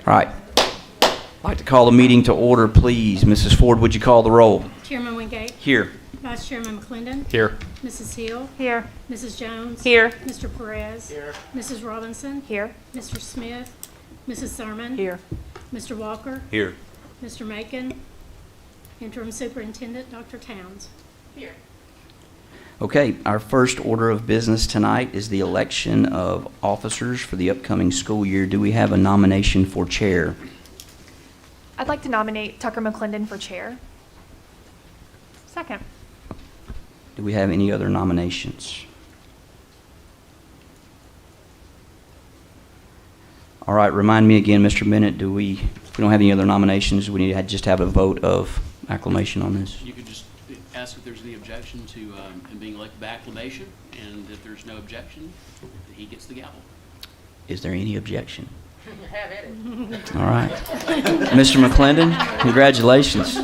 All right. I'd like to call the meeting to order, please. Mrs. Ford, would you call the roll? Chairman Wingate. Here. Vice Chairman McClendon. Here. Mrs. Hill. Here. Mrs. Jones. Here. Mr. Perez. Here. Mrs. Robinson. Here. Mr. Smith. Mrs. Thurman. Here. Mr. Walker. Here. Mr. Macon. Interim Superintendent Dr. Towns. Here. Okay, our first order of business tonight is the election of officers for the upcoming school year. Do we have a nomination for chair? I'd like to nominate Tucker McClendon for chair. Second. Do we have any other nominations? All right, remind me again, Mr. Bennett, if we don't have any other nominations, we need to just have a vote of acclamation on this? You could just ask if there's any objection to him being elected by acclamation, and if there's no objection, he gets the gavel. Is there any objection? All right. Mr. McClendon, congratulations.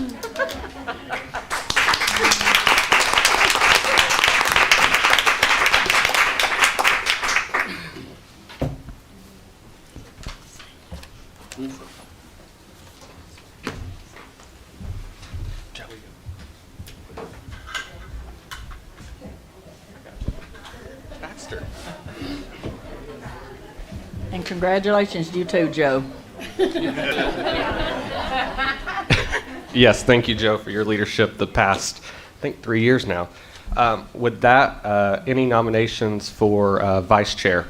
And congratulations to you too, Joe. Yes, thank you, Joe, for your leadership the past, I think, 3 years now. With that, any nominations for vice chair?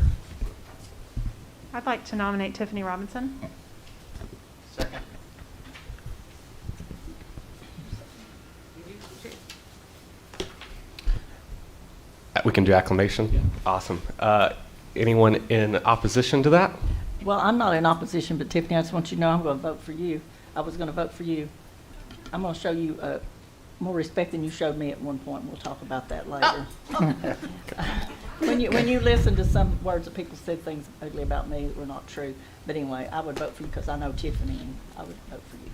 I'd like to nominate Tiffany Robinson. Second. We can do acclamation? Yeah. Awesome. Anyone in opposition to that? Well, I'm not in opposition, but Tiffany, I just want you to know I'm going to vote for you. I was going to vote for you. I'm going to show you more respect than you showed me at one point. We'll talk about that later. When you listen to some words that people said things ugly about me that were not true. But anyway, I would vote for you because I know Tiffany, and I would vote for you.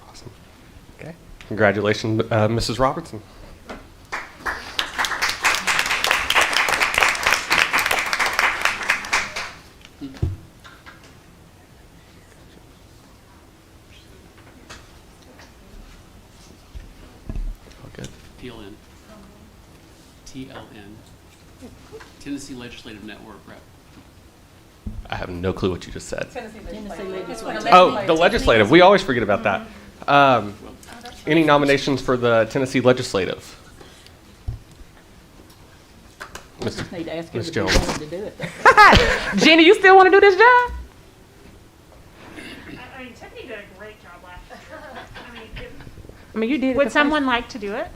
Awesome. Okay. Congratulations, Mrs. Robertson. TLN. Tennessee Legislative Network rep. I have no clue what you just said. Tennessee legislature. Oh, the legislative. We always forget about that. Any nominations for the Tennessee Legislative? I just need to ask him Ms. if he Jones. wanted to do it. Jenny, you still want to do this job? I mean, Tiffany did a great job last year. I mean, you did. Would someone like to do it?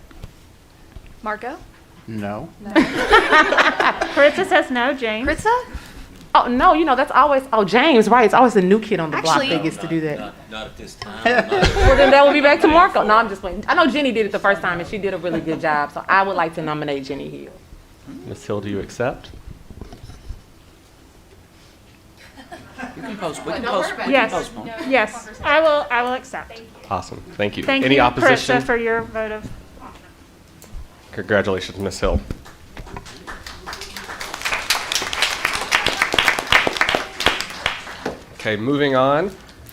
Marco? No. Carissa says no. James? Kritza? Oh, no, you know, that's always, oh, James, right. It's always the new kid on the block Actually- that gets to do that. Not at this time. Well, then that would be back to Marco. No, I'm just playing. I know Jenny did it the first time, and she did a really good job, so I would like to nominate Jenny Hill. Ms. Hill, do you accept? We can postpone. Yes, yes, I will accept. Awesome. Thank you. Thank Any you, opposition? Carissa, for your vote of Congratulations, Ms. Hill. Okay, moving on.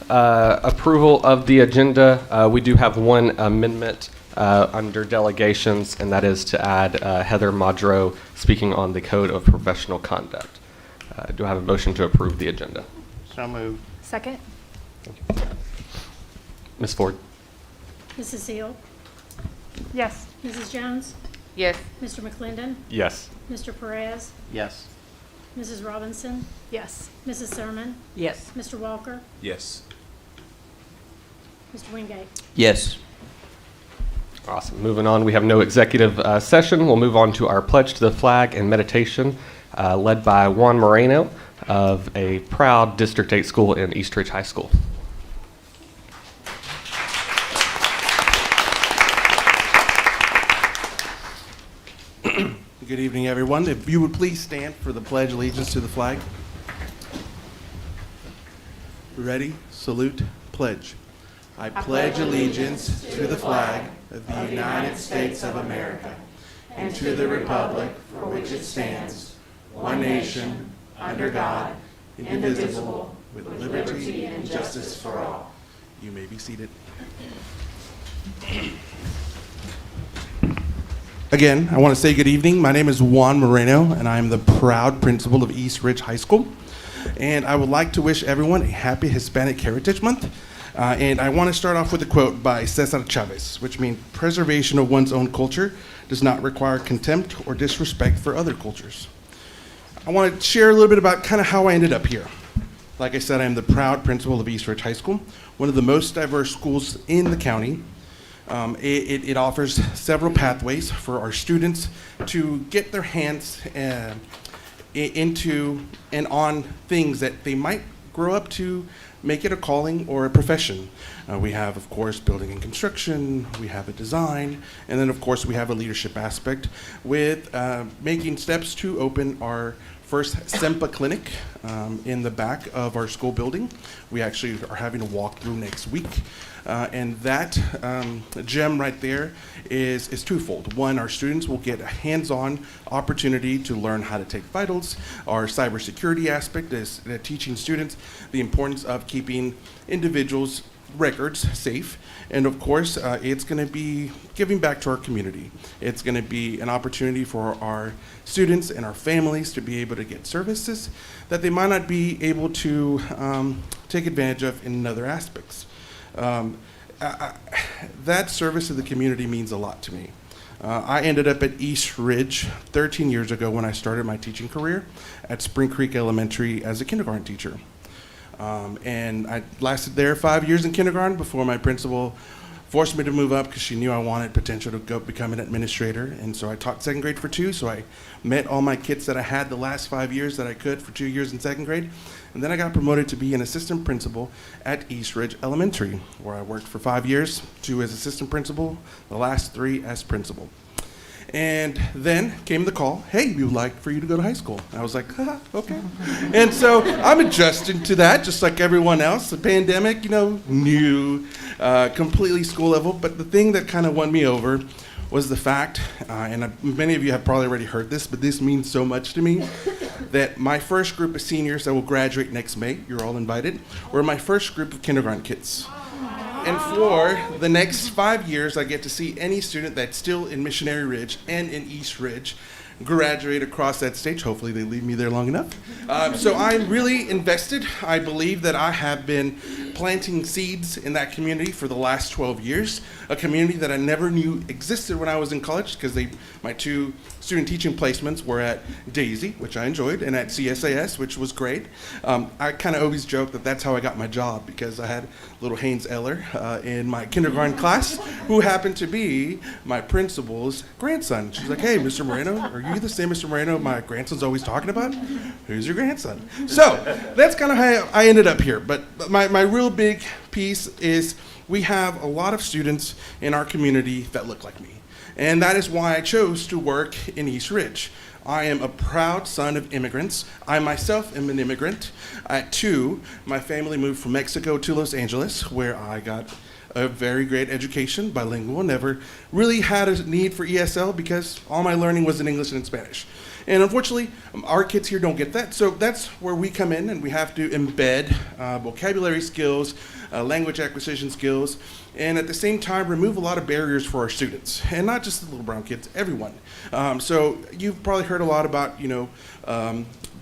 Approval of the agenda. We do have one amendment under delegations, and that is to add Heather Modrow speaking on the Code of Professional Conduct. Do I have a motion to approve the agenda? So moved. Second? Ms. Ford? Mrs. Hill. yes. Mrs. Jones. Yes. Mr. McClendon. Yes. Mr. Perez. Yes. Mrs. Robinson. Yes. Mrs. Thurman. Yes. Mr. Walker. Yes. Mr. Wingate. Yes. Awesome. Moving on, we have no executive session. We'll move on to our pledge to the flag and meditation, led by Juan Moreno of a proud District 8 school in Eastridge High School. Good evening, everyone. If you would please stand for the Pledge of Allegiance to the flag. Ready? Salute. Pledge. I pledge allegiance to the flag of the United States of America and to the republic for which it stands, one nation, under God, indivisible, with liberty and justice for all. You may be seated. Again, I want to say good evening. My name is Juan Moreno, and I am the proud principal of East Ridge High School. And I would like to wish everyone a happy Hispanic Heritage Month. And I want to start off with a quote by Cesar Chavez, which means preservation of one's own culture does not require contempt or disrespect for other cultures. I want to share a little bit about kind of how I ended up here. Like I said, I am the proud principal of East Ridge High School, one of the most diverse schools in the county. It offers several pathways for our students to get their hands into and on things that they might grow up to make it a calling or a profession. We have, of course, building and construction, we have a design, and then, of course, we have a leadership aspect with making steps to open our first SEMPA clinic in the back of our school building. We actually are having a walkthrough next week. And that gem right there is twofold. One, our students will get a hands-on opportunity to learn how to take vitals. Our cybersecurity aspect is teaching students the importance of keeping individuals' records safe. And of course, it's going to be giving back to our community. It's going to be an opportunity for our students and our families to be able to get services that they might not be able to take advantage of in other aspects. That service to the community means a lot to me. I ended up at East Ridge 13 years ago when I started my teaching career at Spring Creek Elementary as a kindergarten teacher. And I lasted there 5 years in kindergarten before my principal forced me to move up because she knew I wanted potential to go become an administrator. And so I taught second grade for 2, so I met all my kids that I had the last 5 years that I could for 2 years in second grade. And then I got promoted to be an assistant principal at East Ridge Elementary, where I worked for 5 years, 2 as assistant principal, the last 3 as principal. And then came the call, hey, we would like for you to go to high school. And I was like, okay. And so I'm adjusting to that, just like everyone else. The pandemic, new, completely school level. But the thing that kind of won me over was the fact, and many of you have probably already heard this, but this means so much to me, that my first group of seniors that will graduate next May, you're all invited, were my first group of kindergarten kids. And for the next 5 years, I get to see any student that's still in Missionary Ridge and in East Ridge graduate across that stage. Hopefully they leave me there long enough. So I'm really invested. I believe that I have been planting seeds in that community for the last 12 years, a community that I never knew existed when I was in college because my 2 student teaching placements were at Daisy, which I enjoyed, and at CSAS, which was great. I kind of always joke that that's how I got my job because I had little Haynes Eller in my kindergarten class who happened to be my principal's grandson. She's like, hey, Mr. Moreno, are you the same Mr. Moreno my grandson's always talking about? Who's your grandson? So that's kind of how I ended up here. But my real big piece is we have a lot of students in our community that look like me. And that is why I chose to work in East Ridge. I am a proud son of immigrants. I myself am an immigrant. At 2, my family moved from Mexico to Los Angeles, where I got a very great education, bilingual, never really had a need for ESL because all my learning was in English and in Spanish. And unfortunately, our kids here don't get that. So that's where we come in and we have to embed vocabulary skills, language acquisition skills, and at the same time remove a lot of barriers for our students. And not just the little brown kids, everyone. So you've probably heard a lot about,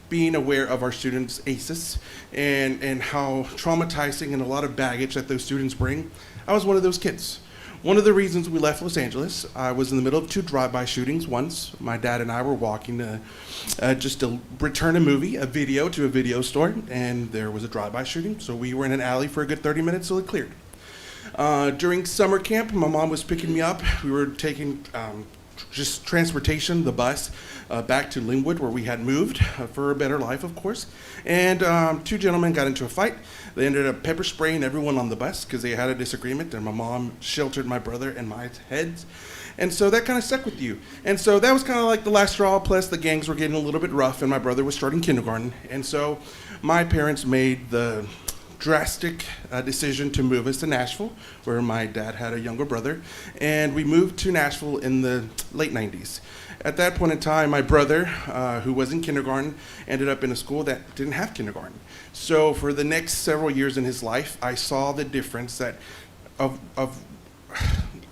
being aware of our students' ACEs and how traumatizing and a lot of baggage that those students bring. I was one of those kids. One of the reasons we left Los Angeles, I was in the middle of 2 drive-by shootings once. My dad and I were walking just to return a video to a video store, and there was a drive-by shooting. So we were in an alley for a good 30 minutes till it cleared. During summer camp, my mom was picking me up. We were taking just transportation, the bus, back to Linwood, where we had moved for a better life, of course. And 2 gentlemen got into a fight. They ended up pepper spraying everyone on the bus because they had a disagreement, and my mom sheltered my brother and my heads. And so that kind of stuck with you. And so that was kind of like the last straw, plus the gangs were getting a little bit rough, and my brother was starting kindergarten. And so my parents made the drastic decision to move us to Nashville, where my dad had a younger brother, and we moved to Nashville in the late 90s. At that point in time, my brother, who was in kindergarten, ended up in a school that didn't have kindergarten. So for the next several years in his life, I saw the difference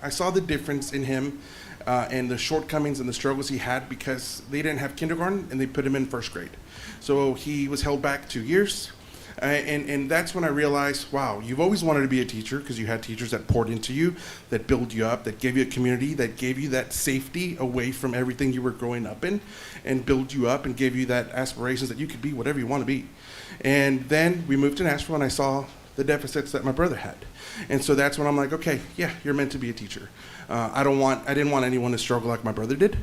I saw the difference in him and the shortcomings and the struggles he had because they didn't have kindergarten and they put him in first grade. So he was held back 2 years. And that's when I realized, wow, you've always wanted to be a teacher because you had teachers that poured into you, that built you up, that gave you a community, that gave you that safety away from everything you were growing up in, and built you up and gave you that aspirations that you could be whatever you want to be. And then we moved to Nashville and I saw the deficits that my brother had. And so that's when I'm like, okay, yeah, you're meant to be a teacher. I didn't want anyone to struggle like my brother did.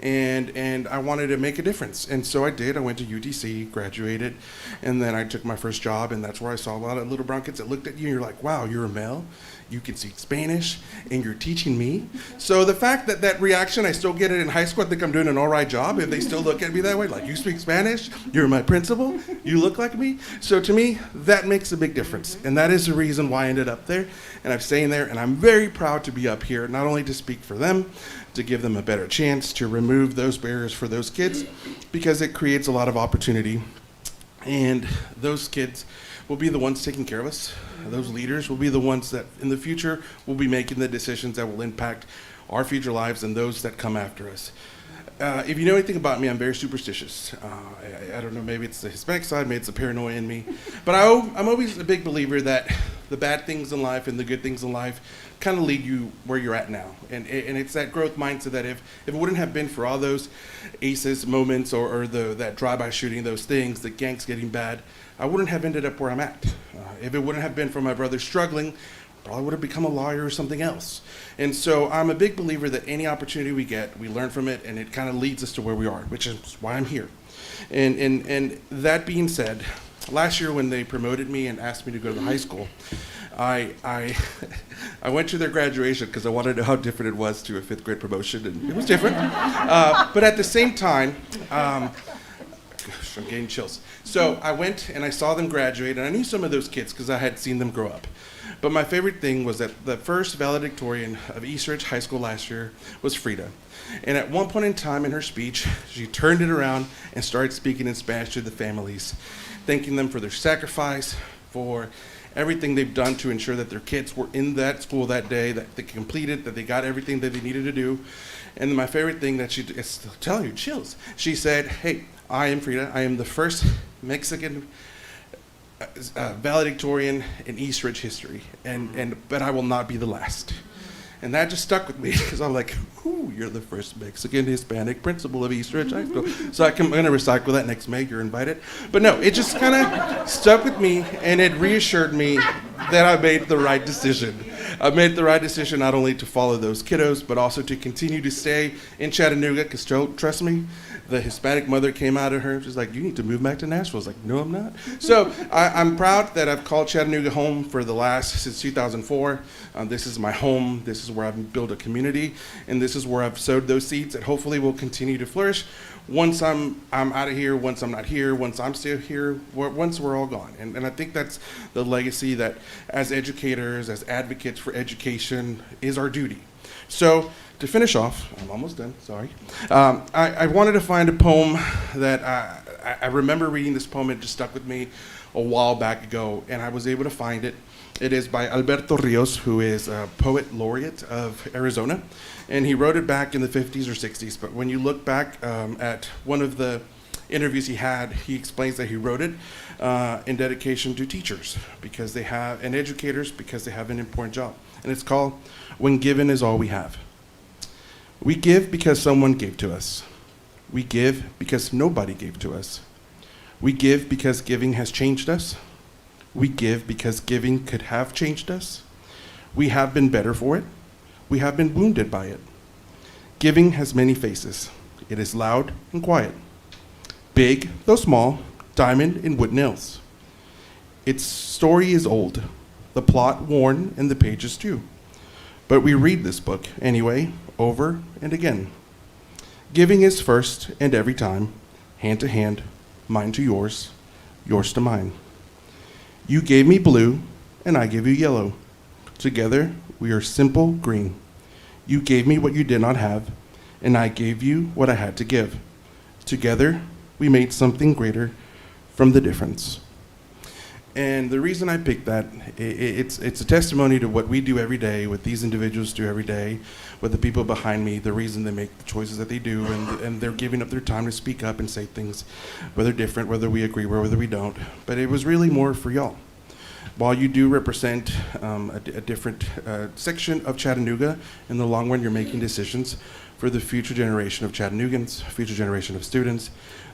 And I wanted to make a difference. And so I did. I went to UTC, graduated, and then I took my first job, and that's where I saw a lot of little brown kids that looked at you, and you're like, wow, you're a male, you can speak Spanish, and you're teaching me. So the fact that that reaction, I still get it in high school, I think I'm doing an all right job if they still look at me that way, like, you speak Spanish, you're my principal, you look like me. So to me, that makes a big difference, and that is the reason why I ended up there, and I'm staying there, and I'm very proud to be up here, not only to speak for them, to give them a better chance to remove those barriers for those kids, because it creates a lot of opportunity. And those kids will be the ones taking care of us. Those leaders will be the ones that in the future will be making the decisions that will impact our future lives and those that come after us. If you know anything about me, I'm very superstitious. I don't know, maybe it's the Hispanic side, maybe it's the paranoia in me. But I'm always a big believer that the bad things in life and the good things in life kind of lead you where you're at now. And it's that growth mindset that if it wouldn't have been for all those ACEs moments or that drive-by shooting, those things, the gangs getting bad, I wouldn't have ended up where I'm at. If it wouldn't have been for my brother struggling, probably would have become a lawyer or something else. And so I'm a big believer that any opportunity we get, we learn from it, and it kind of leads us to where we are, which is why I'm here. And that being said, last year when they promoted me and asked me to go to the high school, I went to their graduation because I wanted to know how different it was to a fifth grade promotion, and it was different. But at the same time, gosh, I'm getting chills. So I went and I saw them graduate, and I knew some of those kids because I had seen them grow up. But my favorite thing was that the first valedictorian of East Ridge High School last year was Frida. And at one point in time in her speech, she turned it around and started speaking in Spanish to the families, thanking them for their sacrifice, for everything they've done to ensure that their kids were in that school that day, that they completed, that they got everything that they needed to do. And my favorite thing that it's telling you chills. She said, hey, I am Frida. I am the first Mexican valedictorian in East Ridge history, but I will not be the last. And that just stuck with me because I'm like, ooh, you're the first Mexican Hispanic principal of East Ridge High School. So I'm going to recycle that next May, you're invited. But no, it just kind of stuck with me, and it reassured me that I made the right decision. I made the right decision not only to follow those kiddos, but also to continue to stay in Chattanooga, because trust me, the Hispanic mother came out of her, she's like, you need to move back to Nashville. I was like, no, I'm not. So I'm proud that I've called Chattanooga home since 2004. This is my home. This is where I've built a community, and this is where I've sowed those seeds that hopefully will continue to flourish once I'm out of here, once I'm not here, once I'm still here, once we're all gone. And I think that's the legacy that as educators, as advocates for education, is our duty. So to finish off, I'm almost done, sorry. I wanted to find a poem that I remember reading this poem. It just stuck with me a while back ago, and I was able to find it. It is by Alberto Rios, who is a poet laureate of Arizona, and he wrote it back in the 50s or 60s. But when you look back at one of the interviews he had, he explains that he wrote it in dedication to teachers because they have, and educators because they have an important job. And it's called When Given Is All We Have. We give because someone gave to us. We give because nobody gave to us. We give because giving has changed us. We give because giving could have changed us. We have been better for it. We have been wounded by it. Giving has many faces. It is loud and quiet. Big, though small, diamond and wood nails. Its story is old, the plot worn, and the pages too. But we read this book anyway, over and again. Giving is first and every time, hand to hand, mine to yours, yours to mine. You gave me blue, and I give you yellow. Together, we are simple green. You gave me what you did not have, and I gave you what I had to give. Together, we made something greater from the difference. And the reason I picked that, it's a testimony to what we do every day, what these individuals do every day, with the people behind me, the reason they make the choices that they do, and they're giving up their time to speak up and say things, whether different, whether we agree, whether we don't. But it was really more for y'all. While you do represent a different section of Chattanooga, in the long run, you're making decisions for the future generation of Chattanoogans, future generation of students,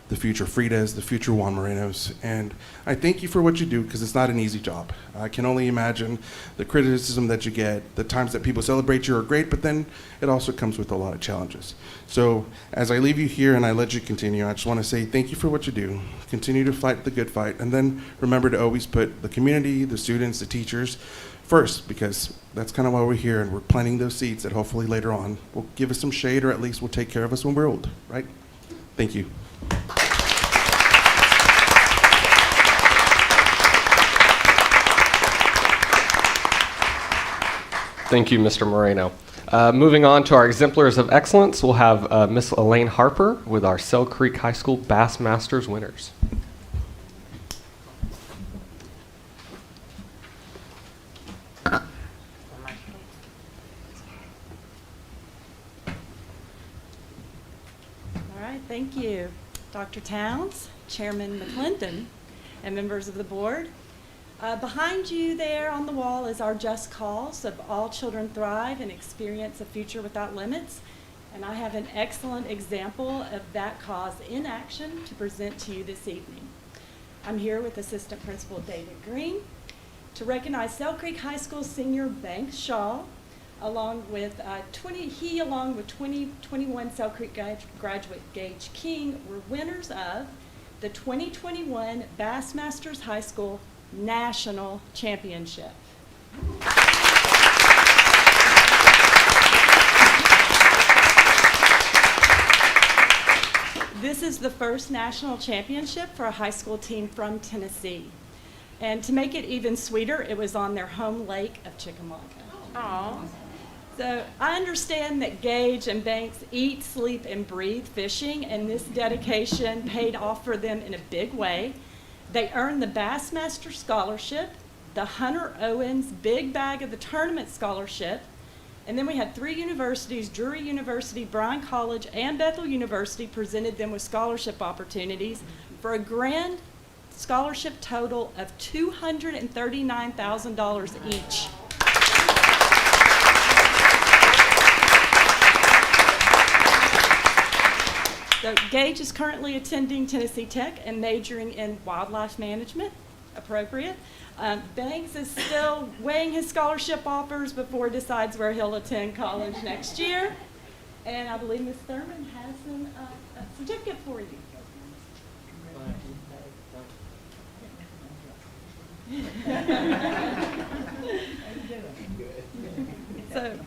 the future Fridas, the future Juan Morenos. And I thank you for what you do, because it's not an easy job. I can only imagine the criticism that you get, the times that people celebrate you are great, but then it also comes with a lot of challenges. So as I leave you here and I let you continue, I just want to say thank you for what you do. Continue to fight the good fight, and then remember to always put the community, the students, the teachers first, because that's kind of why we're here, and we're planting those seeds that hopefully later on will give us some shade, or at least will take care of us when we're old, right? Thank you. Thank you, Mr. Moreno. Moving on to our exemplars of excellence, we'll have Miss Elaine Harper with our Sell Creek High School Bassmasters winners. All right, thank you. Dr. Towns, Chairman McClendon, and members of the board. Behind you there on the wall is our just cause of All Children Thrive and Experience a Future Without Limits. And I have an excellent example of that cause in action to present to you this evening. I'm here with Assistant Principal David Green to recognize Sell Creek High School senior Banks Shaw, along with 2021 Sell Creek graduate Gage King were winners of the 2021 Bassmasters High School National Championship. This is the first national championship for a high school team from Tennessee. And to make it even sweeter, it was on their home lake of Chickamauga. Aw. So I understand that Gage and Banks eat, sleep, and breathe fishing, and this dedication paid off for them in a big way. They earned the Bassmaster Scholarship, the Hunter Owens Big Bag of the Tournament Scholarship, and then we had 3 universities, Drury University, Bryan College, and Bethel University, presented them with scholarship opportunities for a grand scholarship total of $239,000 each. So Gage is currently attending Tennessee Tech and majoring in wildlife management, appropriate. Banks is still weighing his scholarship offers before he decides where he'll attend college next year. And I believe Ms. Thurman has a certificate for you. So,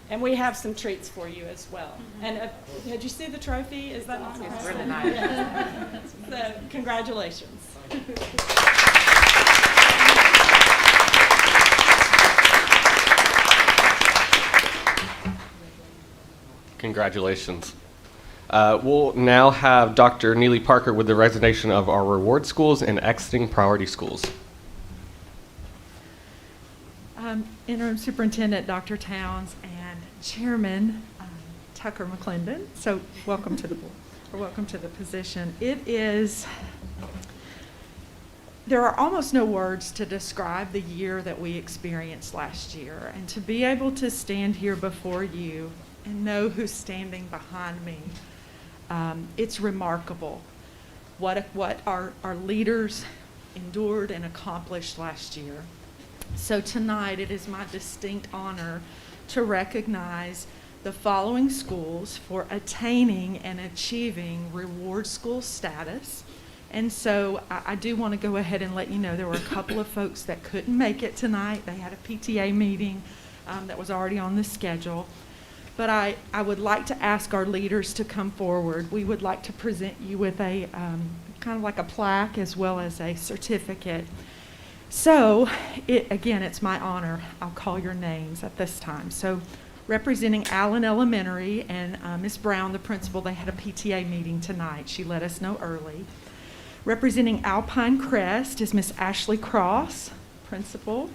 and we have some treats for you as well. And did you see the trophy? Is that not It's really nice. So, congratulations. Congratulations. We'll now have Dr. Neely Parker with the resignation of our reward schools and exiting priority schools. Interim Superintendent Dr. Towns and Chairman Tucker McClendon. So welcome to the board, or welcome to the position. There are almost no words to describe the year that we experienced last year, and to be able to stand here before you and know who's standing behind me, it's remarkable what our leaders endured and accomplished last year. So tonight, it is my distinct honor to recognize the following schools for attaining and achieving reward school status. And so I do want to go ahead and let you know there were a couple of folks that couldn't make it tonight. They had a PTA meeting that was already on the schedule. But I would like to ask our leaders to come forward. We would like to present you with a kind of like a plaque as well as a certificate. So, again, it's my honor. I'll call your names at this time. So, representing Allen Elementary and Ms. Brown, the principal, they had a PTA meeting tonight. She let us know early. Representing Alpine Crest is Miss Ashley Cross, principal.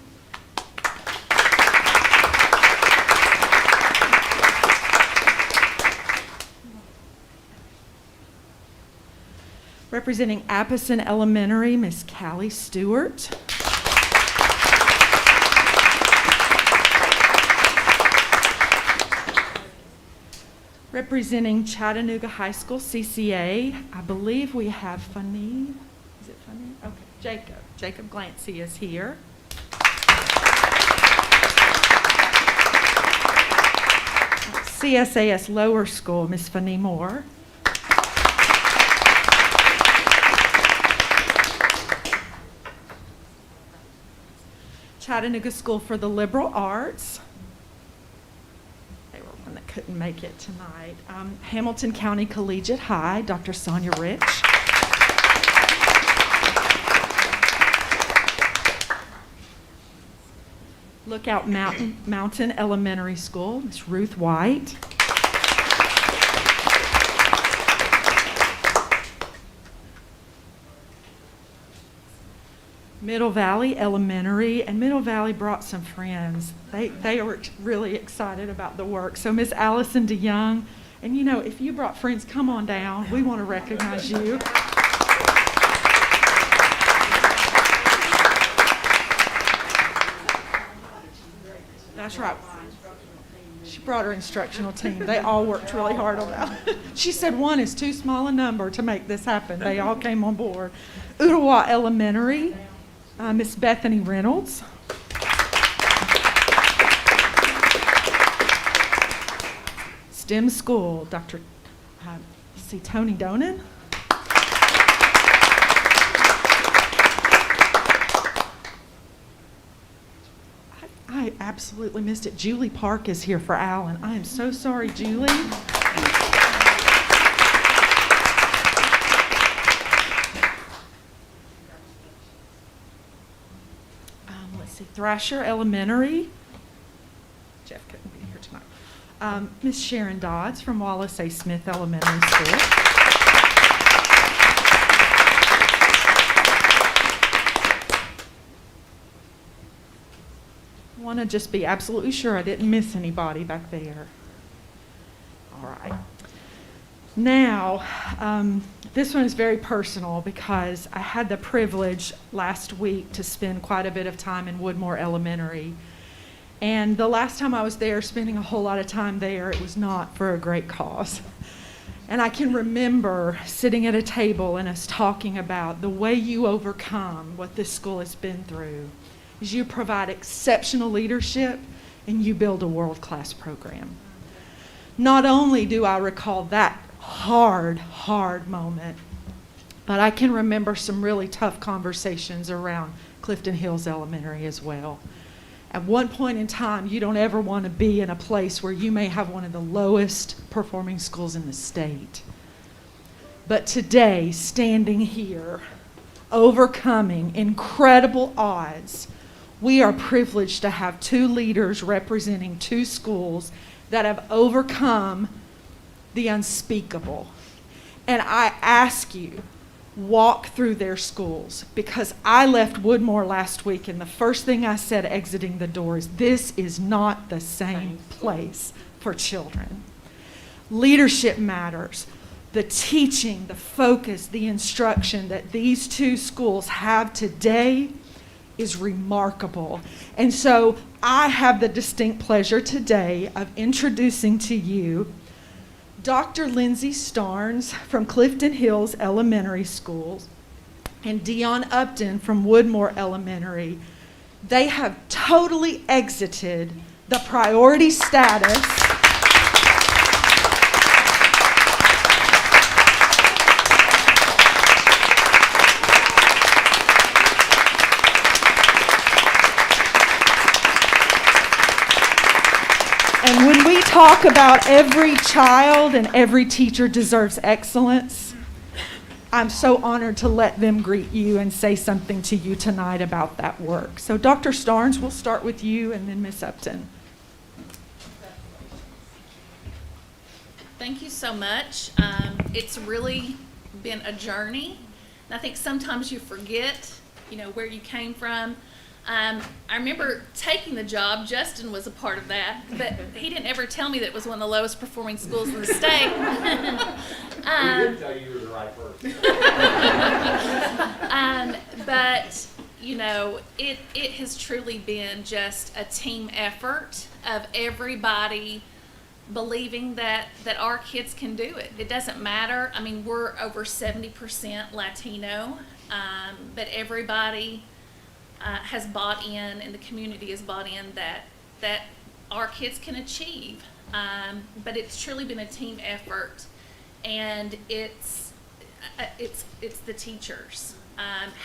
Representing Apison Elementary, Miss Callie Stewart. Representing Chattanooga High School CCA, I believe we have Funny. Is it Funny? Okay, Jacob. Jacob Glancy is here. CSAS Lower School, Miss Funny Moore. Chattanooga School for the Liberal Arts. They were one that couldn't make it tonight. Hamilton County Collegiate High, Dr. Sonia Rich. Lookout Mountain Elementary School, Miss Ruth White. Middle Valley Elementary, and Middle Valley brought some friends. They were really excited about the work. So Miss Allison DeYoung, and you know, if you brought friends, come on down. We want to recognize you. That's right. She brought her instructional team. They all worked really hard on that. She said one is too small a number to make this happen. They all came on board. Ottawa Elementary, Miss Bethany Reynolds. STEM School, Dr. Tony Donan. I absolutely missed it. Julie Park is here for Allen. I am so sorry, Julie. Let's see, Thrasher Elementary. Jeff couldn't be here tonight. Miss Sharon Dodds from Wallace A. Smith Elementary School. I want to just be absolutely sure I didn't miss anybody back there. All right. Now, this one is very personal because I had the privilege last week to spend quite a bit of time in Woodmore Elementary. And the last time I was there, spending a whole lot of time there, it was not for a great cause. And I can remember sitting at a table and us talking about the way you overcome what this school has been through is you provide exceptional leadership and you build a world-class program. Not only do I recall that hard moment, but I can remember some really tough conversations around Clifton Hills Elementary as well. At one point in time, you don't ever want to be in a place where you may have one of the lowest performing schools in the state. But today, standing here, overcoming incredible odds, we are privileged to have two leaders representing two schools that have overcome the unspeakable. And I ask you, walk through their schools, because I left Woodmore last week and the first thing I said exiting the door is, this is not the same place for children. Leadership matters. The teaching, the focus, the instruction that these two schools have today is remarkable. And so I have the distinct pleasure today of introducing to you Dr. Lindsay Starnes from Clifton Hills Elementary Schools and Dion Upton from Woodmore Elementary. They have totally exited the priority status And when we talk about every child and every teacher deserves excellence, I'm so honored to let them greet you and say something to you tonight about that work. So Dr. Starnes, we'll start with you and then Ms. Upton. Thank you so much. It's really been a journey. And I think sometimes you forget, where you came from. I remember taking the job. Justin was a part of that, but he didn't ever tell me that it was one of the lowest performing schools in the state. We did tell you were the right person. But it has truly been just a team effort of everybody believing that our kids can do it. It doesn't matter. I mean, we're over 70% Latino, but everybody has bought in, and the community has bought in that our kids can achieve. But it's truly been a team effort, and it's the teachers.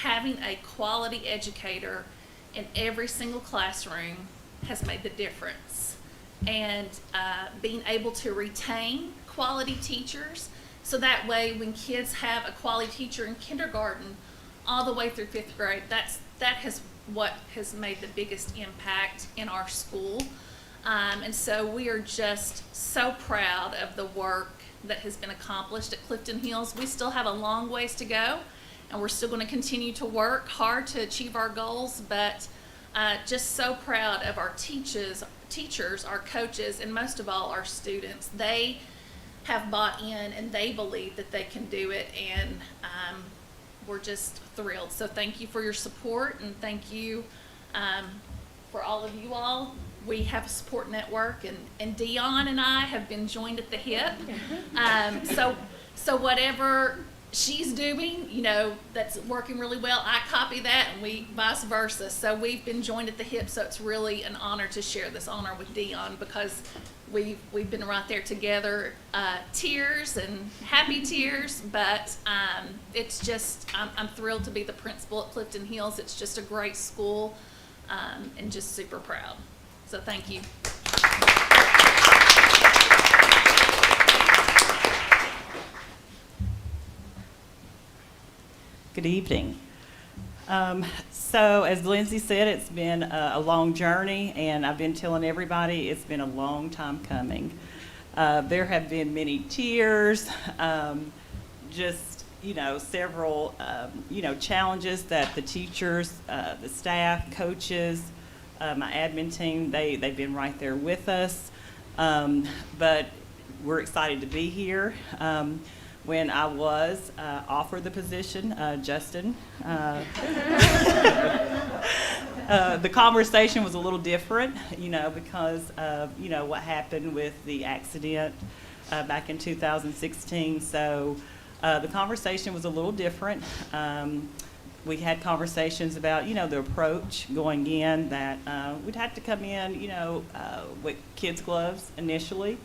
Having a quality educator in every single classroom has made the difference, and being able to retain quality teachers, so that way when kids have a quality teacher in kindergarten all the way through 5th grade, that has what has made the biggest impact in our school. And so we are just so proud of the work that has been accomplished at Clifton Hills. We still have a long ways to go, and we're still going to continue to work hard to achieve our goals, but just so proud of our teachers, our coaches, and most of all our students. They have bought in, and they believe that they can do it, and we're just thrilled. So thank you for your support, and thank you for all of you all. We have a support network, and Dion and I have been joined at the hip. So whatever she's doing, that's working really well, I copy that, and we vice versa. So we've been joined at the hip, so it's really an honor to share this honor with Dion, because we've been right there together, tears and happy tears, but it's just, I'm thrilled to be the principal at Clifton Hills. It's just a great school, and just super proud. So thank you. Good evening. So as Lindsay said, it's been a long journey, and I've been telling everybody it's been a long time coming. There have been many tears, several, challenges that the teachers, the staff, coaches, my admin team, they've been right there with us. But we're excited to be here. When I was offered the position, Justin, the conversation was a little different, because of, what happened with the accident back in 2016. So the conversation was a little different. We had conversations about, the approach going in, that we'd have to come in, with kids' gloves initially,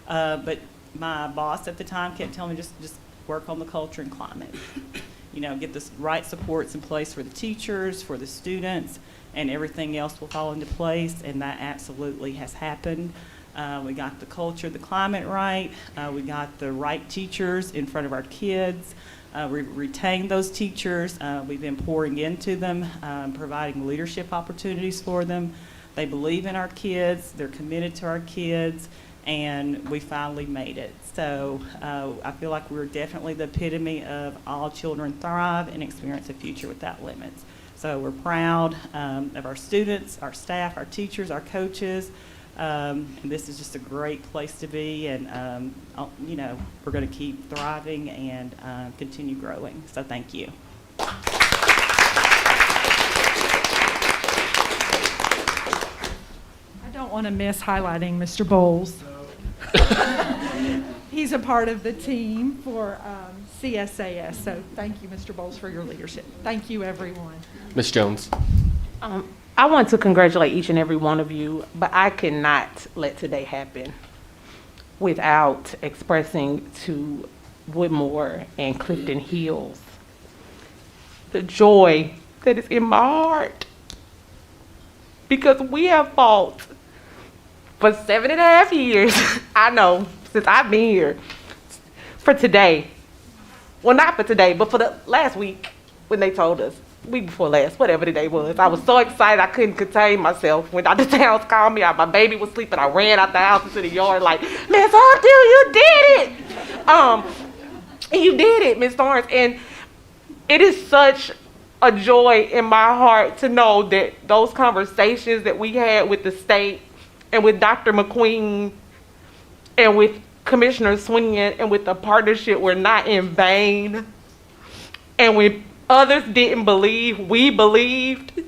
but my boss at the time kept telling me just work on the culture and climate. Get the right supports in place for the teachers, for the students, and everything else will fall into place, and that absolutely has happened. We got the culture, the climate right. We got the right teachers in front of our kids. We retained those teachers. We've been pouring into them, providing leadership opportunities for them. They believe in our kids. They're committed to our kids. And we finally made it. So I feel like we're definitely the epitome of all children thrive and experience a future without limits. So we're proud of our students, our staff, our teachers, our coaches. And this is just a great place to be. And, we're going to keep thriving and continue growing. So thank you. I don't want to miss highlighting Mr. Bowles. He's a part of the team for CSAS, so thank you, Mr. Bowles, for your leadership. Thank you, everyone. Ms. Jones. I want to congratulate each and every one of you, but I cannot let today happen without expressing to Woodmore and Clifton Hills the joy that is in my heart, because we have fought for 7.5 years, I know, since I've been here, for today. Well, not for today, but for the last week when they told us, week before last, whatever the day was. I was so excited I couldn't contain myself. When Dr. Towns called me, my baby was sleeping. I ran out the house into the yard like, Miss Hartel, you did it. And you did it, Miss Lawrence. And it is such a joy in my heart to know that those conversations that we had with the state and with Dr. McQueen and with Commissioner Swingen and with the partnership were not in vain. And when others didn't believe, we believed.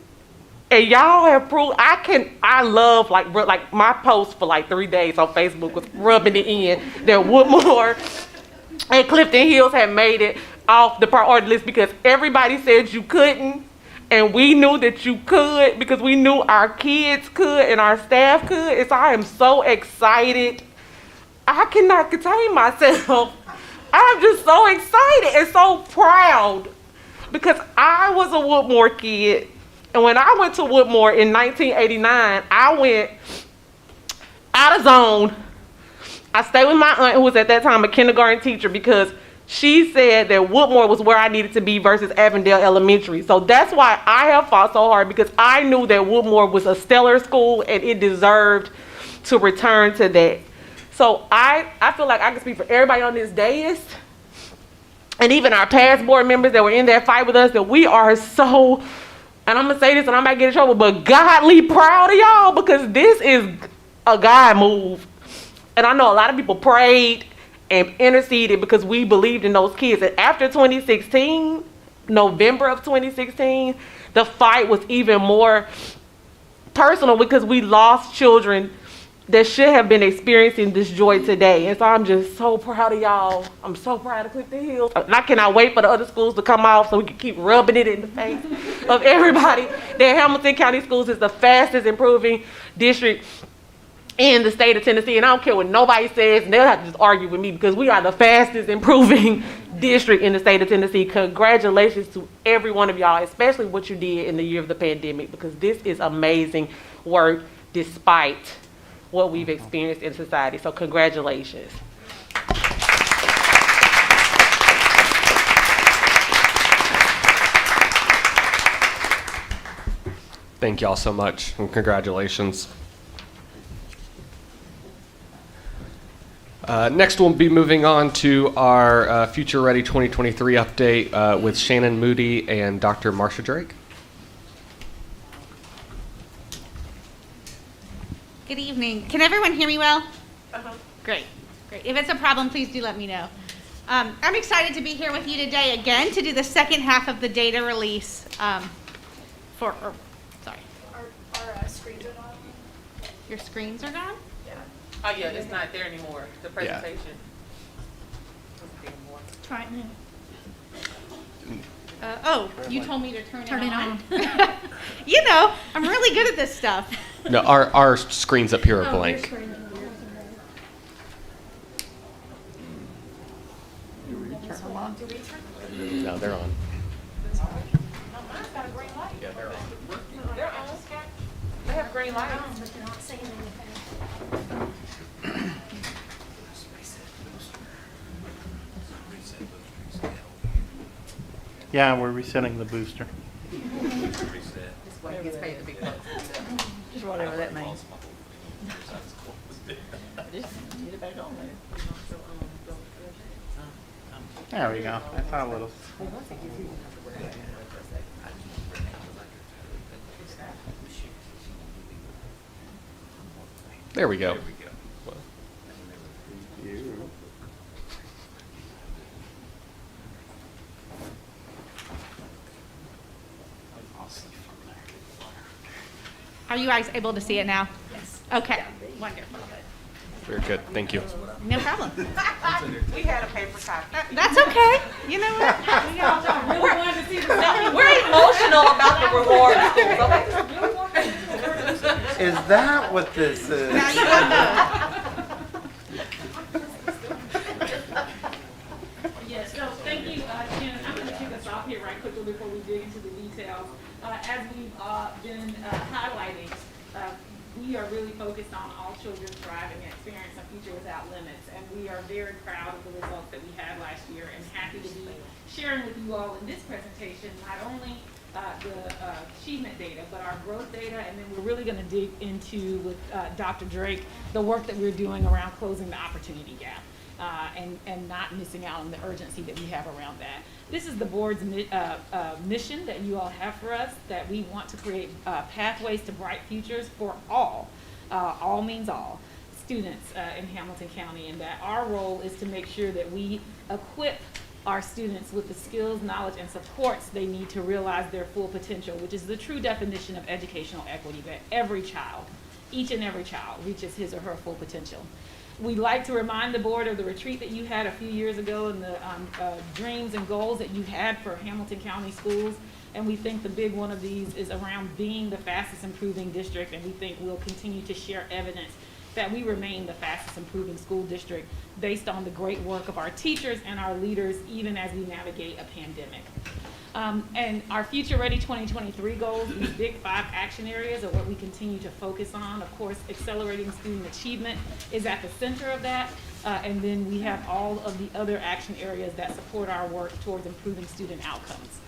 And y'all have proved, I love, like my post for like 3 days on Facebook was rubbing it in that Woodmore and Clifton Hills had made it off the priority list because everybody said you couldn't. And we knew that you could because we knew our kids could and our staff could. And so I am so excited. I cannot contain myself. I'm just so excited and so proud because I was a Woodmore kid. And when I went to Woodmore in 1989, I went out of zone. I stayed with my aunt who was at that time a kindergarten teacher because she said that Woodmore was where I needed to be versus Avondale Elementary. So that's why I have fought so hard because I knew that Woodmore was a stellar school and it deserved to return to that. So I feel like I can speak for everybody on this dais and even our past board members that were in that fight with us that we are so, and I'm going to say this and I might get in trouble, but godly proud of y'all because this is a God move. And I know a lot of people prayed and interceded because we believed in those kids. And after 2016, November of 2016, the fight was even more personal because we lost children that should have been experiencing this joy today. And so I'm just so proud of y'all. I'm so proud of Clifton Hills. And I cannot wait for the other schools to come off so we can keep rubbing it in the face of everybody that Hamilton County Schools is the fastest improving district in the state of Tennessee. And I don't care what nobody says, and they'll have to just argue with me because we are the fastest improving district in the state of Tennessee. Congratulations to every one of y'all, especially what you did in the year of the pandemic, because this is amazing work despite what we've experienced in society. So congratulations. Thank y'all so much and congratulations. Next, we'll be moving on to our Future Ready 2023 update with Shannon Moody and Dr. Marcia Drake. Good evening. Can everyone hear me well? Great. If it's a problem, please do let me know. I'm excited to be here with you today again to do the second half of the data release sorry. Our screens are gone. Your screens are gone? Oh yeah, it's not there anymore, the presentation. Try it Oh, now. you told me to turn Turn it it on. You know, I'm really good at this stuff. No, our screens up here are blank. No, they're on. Yeah, they're on. They're on. They have green lights. But they're not saying anything. Yeah, we're resetting the booster. Just whatever that means. Just get it back on there. There we go. I saw a little. There we go. Are you guys able to see it now? Yes. Okay, wonderful. Very good. Thank you. No problem. We had a paper copy. That's okay. You know what? We're emotional about the reward schools. Is that what this is? Now you have Yes, so thank you, Shannon. I'm going to kick us off here right quickly before we dig into the details. As we've been highlighting, we are really focused on all children thriving and experience a future without limits. And we are very proud of the results that we had last year and happy to be sharing with you all in this presentation not only the achievement data, but our growth data, and then we're really going to dig into, with Dr. Drake, the work that we're doing around closing the opportunity gap and not missing out on the urgency that we have around that. This is the board's mission that you all have for us, that we want to create pathways to bright futures for all means all, students in Hamilton County, and that our role is to make sure that we equip our students with the skills, knowledge, and supports they need to realize their full potential, which is the true definition of educational equity, that every child, each and every child, reaches his or her full potential. We'd like to remind the board of the retreat that you had a few years ago and the dreams and goals that you had for Hamilton County schools. And we think the big one of these is around being the fastest improving district, and we think we'll continue to share evidence that we remain the fastest improving school district based on the great work of our teachers and our leaders, even as we navigate a pandemic. And our Future Ready 2023 goals, these big 5 action areas, are what we continue to focus on. Of course, accelerating student achievement is at the center of that. And then we have all of the other action areas that support our work towards improving student outcomes.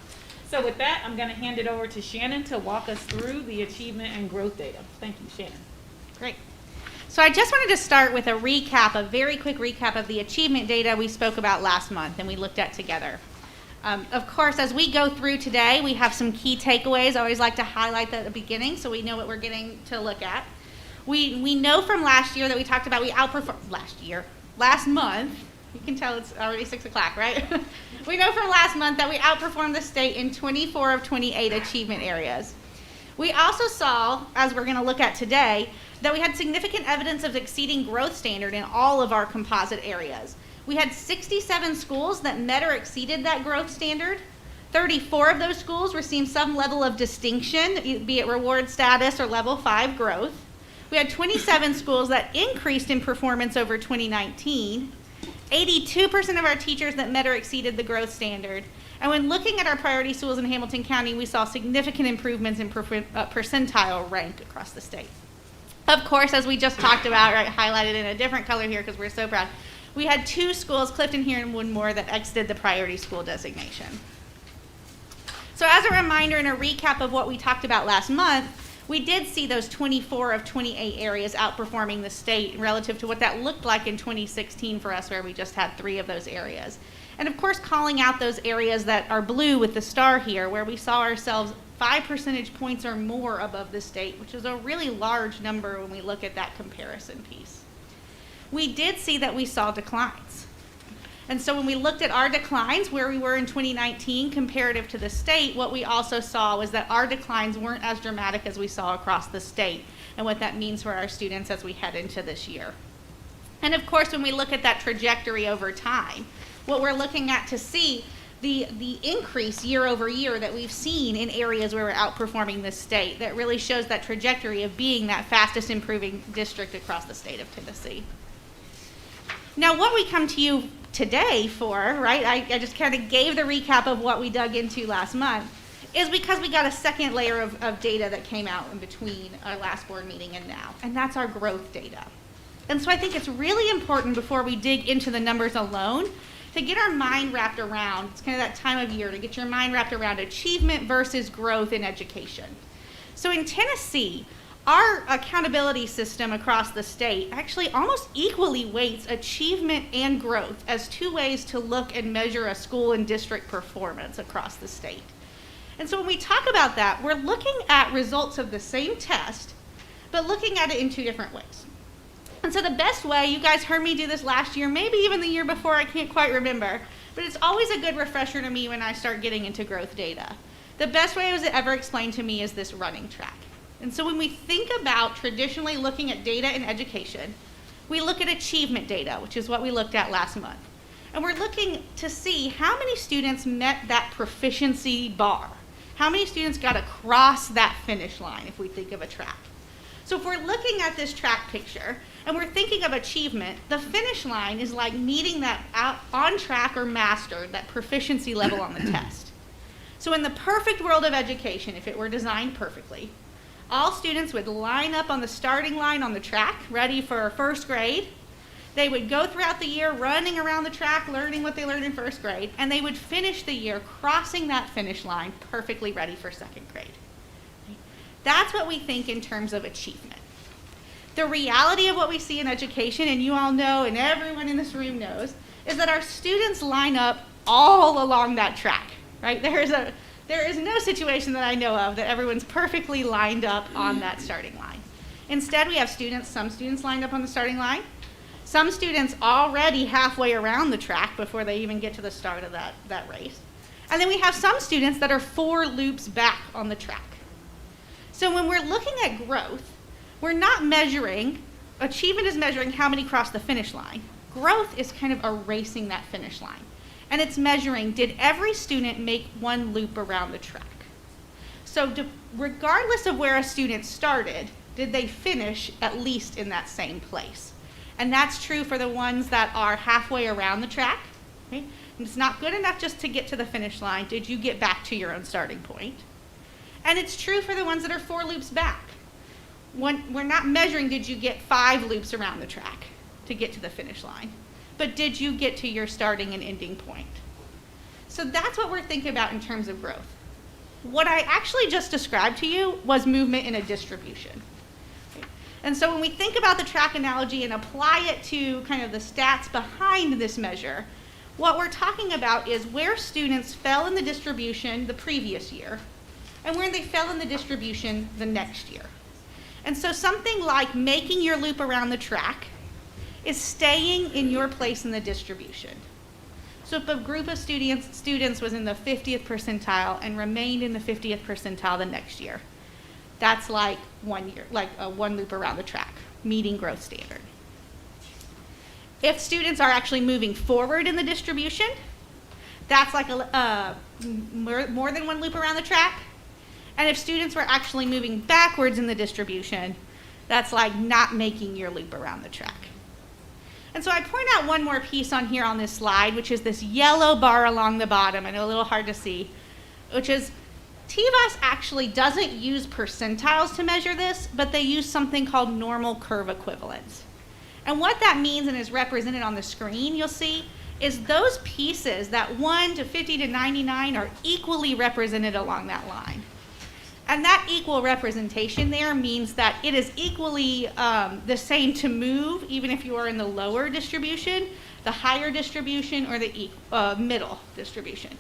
So with that, I'm going to hand it over to Shannon to walk us through the achievement and growth data. Thank you, Shannon. Great. So I just wanted to start with a very quick recap of the achievement data we spoke about last month and we looked at together. Of course, as we go through today, we have some key takeaways. I always like to highlight that at the beginning so we know what we're getting to look at. We know from last year that we talked about we outperformed last month. You can tell it's already 6 o'clock, right? We know from last month that we outperformed the state in 24 of 28 achievement areas. We also saw, as we're going to look at today, that we had significant evidence of exceeding growth standard in all of our composite areas. We had 67 schools that met or exceeded that growth standard. 34 of those schools received some level of distinction, be it reward status or level 5 growth. We had 27 schools that increased in performance over 2019. 82% of our teachers that met or exceeded the growth standard. And when looking at our priority schools in Hamilton County, we saw significant improvements in percentile rank across the state. Of course, as we just talked about, right, highlighted in a different color here because we're so proud, we had 2 schools, Clifton here and Woodmore, that exited the priority school designation. So as a reminder and a recap of what we talked about last month, we did see those 24 of 28 areas outperforming the state relative to what that looked like in 2016 for us, where we just had 3 of those areas. And of course, calling out those areas that are blue with the star here, where we saw ourselves 5 percentage points or more above the state, which is a really large number when we look at that comparison piece. We did see that we saw declines. And so when we looked at our declines, where we were in 2019 comparative to the state, what we also saw was that our declines weren't as dramatic as we saw across the state, and what that means for our students as we head into this year. And of course, when we look at that trajectory over time, what we're looking at to see the increase year over year that we've seen in areas where we're outperforming the state, that really shows that trajectory of being that fastest improving district across the state of Tennessee. Now, what we come to you today for, right, I just kind of gave the recap of what we dug into last month, is because we got a second layer of data that came out in between our last board meeting and now, and that's our growth data. And so I think it's really important before we dig into the numbers alone to get our mind wrapped around, it's kind of that time of year, to get your mind wrapped around achievement versus growth in education. So in Tennessee, our accountability system across the state actually almost equally weights achievement and growth as 2 ways to look and measure a school and district performance across the state. And so when we talk about that, we're looking at results of the same test, but looking at it in 2 different ways. And so the best way, you guys heard me do this last year, maybe even the year before, I can't quite remember, but it's always a good refresher to me when I start getting into growth data. The best way it was ever explained to me is this running track. And so when we think about traditionally looking at data in education, we look at achievement data, which is what we looked at last month. And we're looking to see how many students met that proficiency bar. How many students got across that finish line if we think of a track. So if we're looking at this track picture and we're thinking of achievement, the finish line is like meeting that on track or mastered, that proficiency level on the test. So in the perfect world of education, if it were designed perfectly, all students would line up on the starting line on the track, ready for first grade. They would go throughout the year running around the track, learning what they learned in first grade, and they would finish the year crossing that finish line perfectly ready for second grade. That's what we think in terms of achievement. The reality of what we see in education, and you all know, and everyone in this room knows, is that our students line up all along that track, right? There is no situation that I know of that everyone's perfectly lined up on that starting line. Instead, we have some students lined up on the starting line, some students already halfway around the track before they even get to the start of that race. And then we have some students that are 4 loops back on the track. So when we're looking at growth, we're not measuring, achievement is measuring how many cross the finish line. Growth is kind of erasing that finish line. And it's measuring, did every student make 1 loop around the track? So regardless of where a student started, did they finish at least in that same place? And that's true for the ones that are halfway around the track. Okay? It's not good enough just to get to the finish line. Did you get back to your own starting point? And it's true for the ones that are 4 loops back. We're not measuring, did you get 5 loops around the track to get to the finish line, but did you get to your starting and ending point? So that's what we're thinking about in terms of growth. What I actually just described to you was movement in a distribution. And so when we think about the track analogy and apply it to kind of the stats behind this measure, what we're talking about is where students fell in the distribution the previous year and where they fell in the distribution the next year. And so something like making your loop around the track is staying in your place in the distribution. So if a group of students was in the 50th percentile and remained in the 50th percentile the next year, that's like 1 year, like a 1 loop around the track, meeting growth standard. If students are actually moving forward in the distribution, that's like more than 1 loop around the track. And if students were actually moving backwards in the distribution, that's like not making your loop around the track. And so I point out one more piece on here on this slide, which is this yellow bar along the bottom. I know a little hard to see, which is TVAS actually doesn't use percentiles to measure this, but they use something called normal curve equivalence. And what that means, and is represented on the screen, you'll see, is those pieces, that 1 to 50 to 99, are equally represented along that line. And that equal representation there means that it is equally the same to move, even if you are in the lower distribution, the higher distribution, or the middle distribution.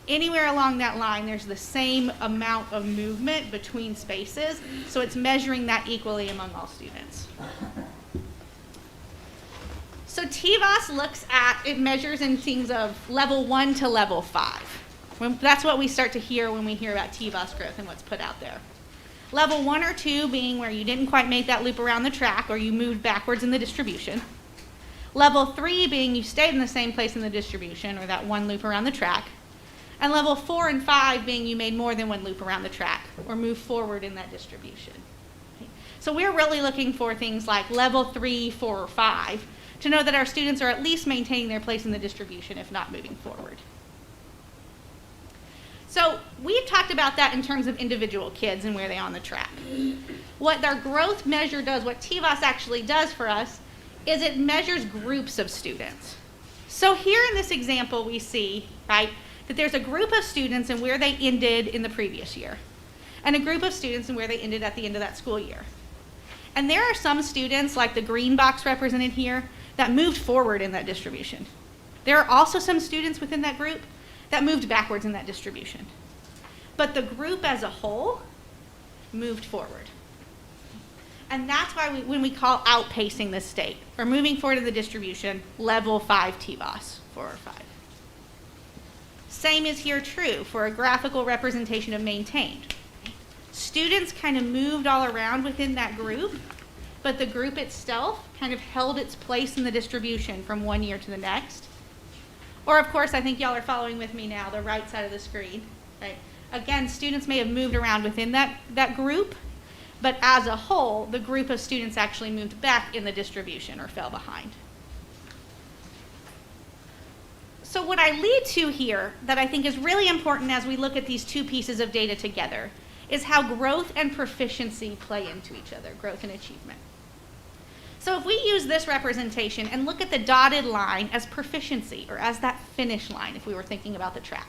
Anywhere along that line, there's the same amount of movement between spaces, so it's measuring that equally among all students. So TVAS looks at, it measures in things of level 1 to level 5. That's what we start to hear when we hear about TVAS growth and what's put out there. Level 1 or 2 being where you didn't quite make that loop around the track or you moved backwards in the distribution. Level 3 being you stayed in the same place in the distribution or that 1 loop around the track. And level 4 and 5 being you made more than 1 loop around the track or moved forward in that distribution. Okay. So we're really looking for things like level 3, 4, or 5 to know that our students are at least maintaining their place in the distribution, if not moving forward. So we've talked about that in terms of individual kids and where they are on the track. What their growth measure does, what TVAS actually does for us, is it measures groups of students. So here in this example we see, right, that there's a group of students and where they ended in the previous year, and a group of students and where they ended at the end of that school year. And there are some students, like the green box represented here, that moved forward in that distribution. There are also some students within that group that moved backwards in that distribution. But the group as a whole moved forward. And that's why when we call outpacing the state, or moving forward in the distribution, level 5 TVAS, 4 or 5. Same is here true for a graphical representation of maintained. Students kind of moved all around within that group, but the group itself kind of held its place in the distribution from 1 year to the next. Or of course, I think y'all are following with me now, the right side of the screen, right? Again, students may have moved around within that group, but as a whole, the group of students actually moved back in the distribution or fell behind. So what I lead to here that I think is really important as we look at these two pieces of data together is how growth and proficiency play into each other, growth and achievement. So if we use this representation and look at the dotted line as proficiency, or as that finish line if we were thinking about the track,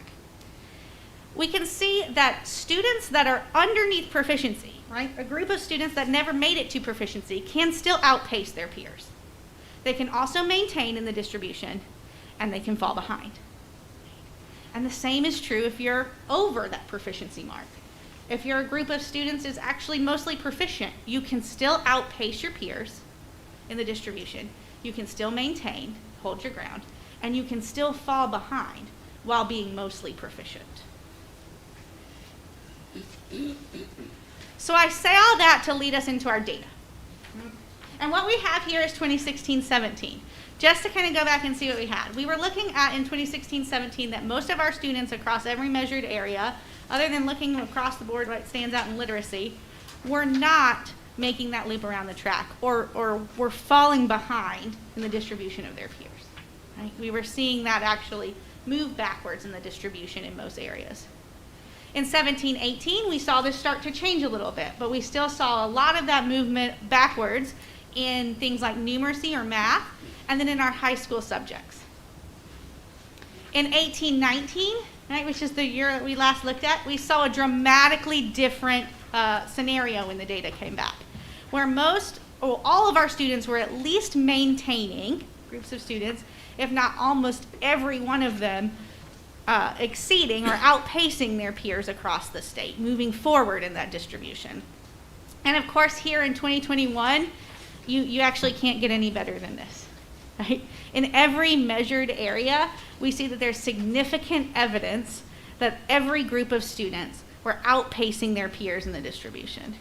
we can see that students that are underneath proficiency, right, a group of students that never made it to proficiency, can still outpace their peers. They can also maintain in the distribution, and they can fall behind. And the same is true if you're over that proficiency mark. If your group of students is actually mostly proficient, you can still outpace your peers in the distribution. You can still maintain, hold your ground, and you can still fall behind while being mostly proficient. So I say all that to lead us into our data. And what we have here is 2016-17. Just to kind of go back and see what we had. We were looking at in 2016-17 that most of our students across every measured area, other than looking across the board what stands out in literacy, were not making that loop around the track, or were falling behind in the distribution of their peers. Right? We were seeing that actually move backwards in the distribution in most areas. In 17-18, we saw this start to change a little bit, but we still saw a lot of that movement backwards in things like numeracy or math, and then in our high school subjects. In 18-19, right, which is the year that we last looked at, we saw a dramatically different scenario when the data came back, where all of our students were at least maintaining, groups of students, if not almost every one of them, exceeding or outpacing their peers across the state, moving forward in that distribution. And of course, here in 2021, you actually can't get any better than this. Right? In every measured area, we see that there's significant evidence that every group of students were outpacing their peers in the distribution.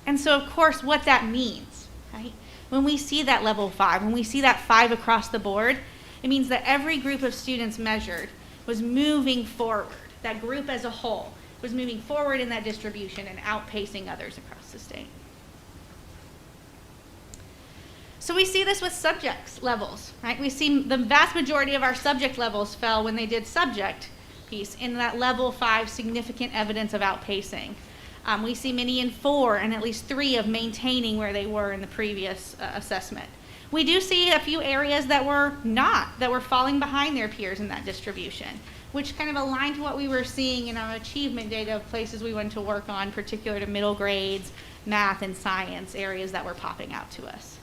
And so, of course, what that means, right? When we see that level 5, when we see that 5 across the board, it means that every group of students measured was moving forward. That group as a whole was moving forward in that distribution and outpacing others across the state. So we see this with subjects levels, right? We see the vast majority of our subject levels fell when they did subject piece in that level 5 significant evidence of outpacing. We see many in 4 and at least 3 of maintaining where they were in the previous assessment. We do see a few areas that were falling behind their peers in that distribution, which kind of aligned to what we were seeing in our achievement data of places we went to work on, particular to middle grades, math and science, areas that were popping out to us.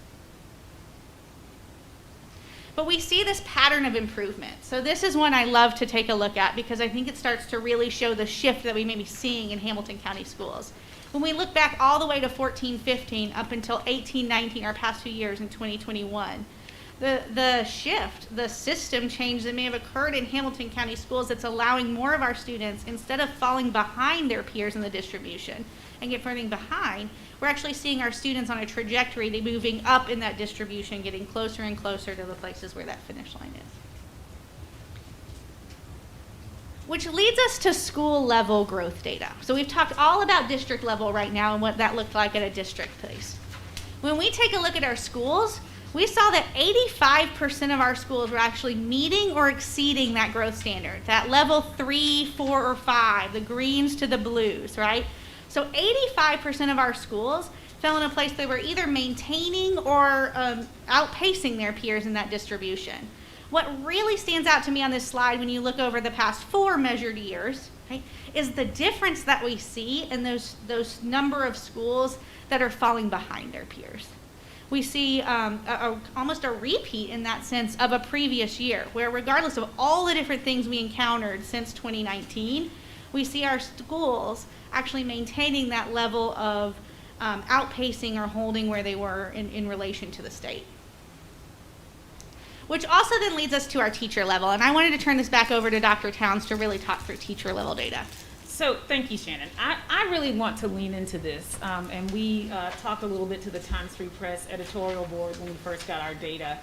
But we see this pattern of improvement. So this is one I love to take a look at because I think it starts to really show the shift that we may be seeing in Hamilton County schools. When we look back all the way to 14-15 up until 18-19, our past 2 years in 2021, the shift, the system change that may have occurred in Hamilton County schools that's allowing more of our students, instead of falling behind their peers in the distribution and getting behind, we're actually seeing our students on a trajectory, they moving up in that distribution, getting closer and closer to the places where that finish line is. Which leads us to school level growth data. So we've talked all about district level right now and what that looked like at a district place. When we take a look at our schools, we saw that 85% of our schools were actually meeting or exceeding that growth standard, that level 3, 4, or 5, the greens to the blues, right? So 85% of our schools fell in a place they were either maintaining or outpacing their peers in that distribution. What really stands out to me on this slide when you look over the past 4 measured years, right, is the difference that we see in those number of schools that are falling behind their peers. We see almost a repeat in that sense of a previous year, where regardless of all the different things we encountered since 2019, we see our schools actually maintaining that level of outpacing or holding where they were in relation to the state. Which also then leads us to our teacher level, and I wanted to turn this back over to Dr. Towns to really talk through teacher level data. So thank you, Shannon. I really want to lean into this, and we talked a little bit to the Times Free Press editorial board when we first got our data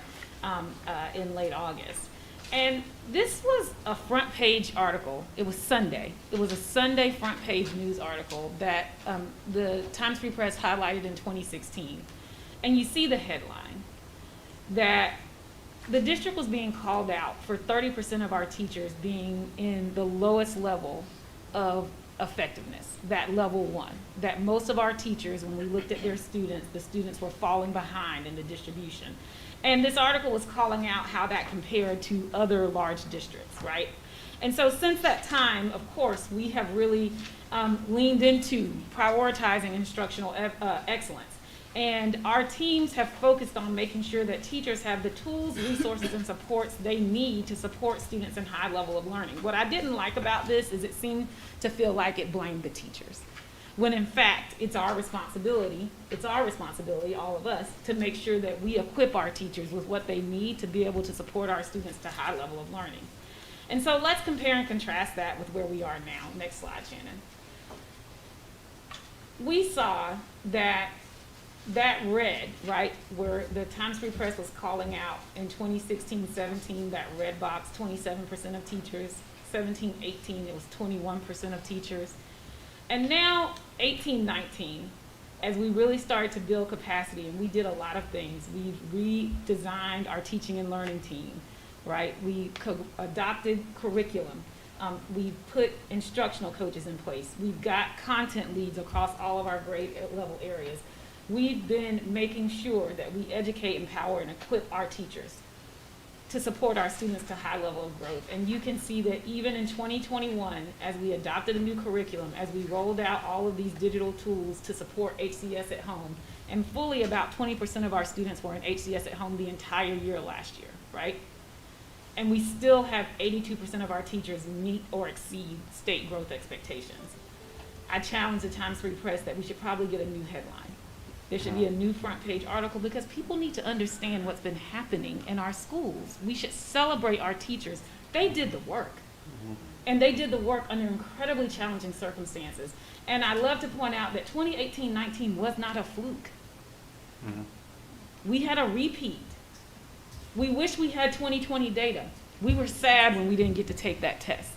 in late August. And this was a front page article. It was Sunday. It was a Sunday front page news article that the Times Free Press highlighted in 2016. And you see the headline that the district was being called out for 30% of our teachers being in the lowest level of effectiveness, that level 1, that most of our teachers, when we looked at their students, the students were falling behind in the distribution. And this article was calling out how that compared to other large districts, right? And so since that time, of course, we have really leaned into prioritizing instructional excellence. And our teams have focused on making sure that teachers have the tools, resources, and supports they need to support students in high level of learning. What I didn't like about this is it seemed to feel like it blamed the teachers, when in fact, it's our responsibility, all of us, to make sure that we equip our teachers with what they need to be able to support our students to high level of learning. And so let's compare and contrast that with where we are now. Next slide, Shannon. We saw that red, right, where the Times Free Press was calling out in 2016-17, that red box, 27% of teachers, 17-18, it was 21% of teachers. And now 18-19, as we really started to build capacity, and we did a lot of things. We've redesigned our teaching and learning team, right? We adopted curriculum. We put instructional coaches in place. We've got content leads across all of our grade level areas. We've been making sure that we educate, empower, and equip our teachers to support our students to high level of growth. And you can see that even in 2021, as we adopted a new curriculum, as we rolled out all of these digital tools to support HCS at home, and fully about 20% of our students were in HCS at home the entire year last year, right? And we still have 82% of our teachers meet or exceed state growth expectations. I challenge the Times Free Press that we should probably get a new headline. There should be a new front page article, because people need to understand what's been happening in our schools. We should celebrate our teachers. They did the work. And they did the work under incredibly challenging circumstances. And I love to point out that 2018-19 was not a fluke. We had a repeat. We wish we had 2020 data. We were sad when we didn't get to take that test,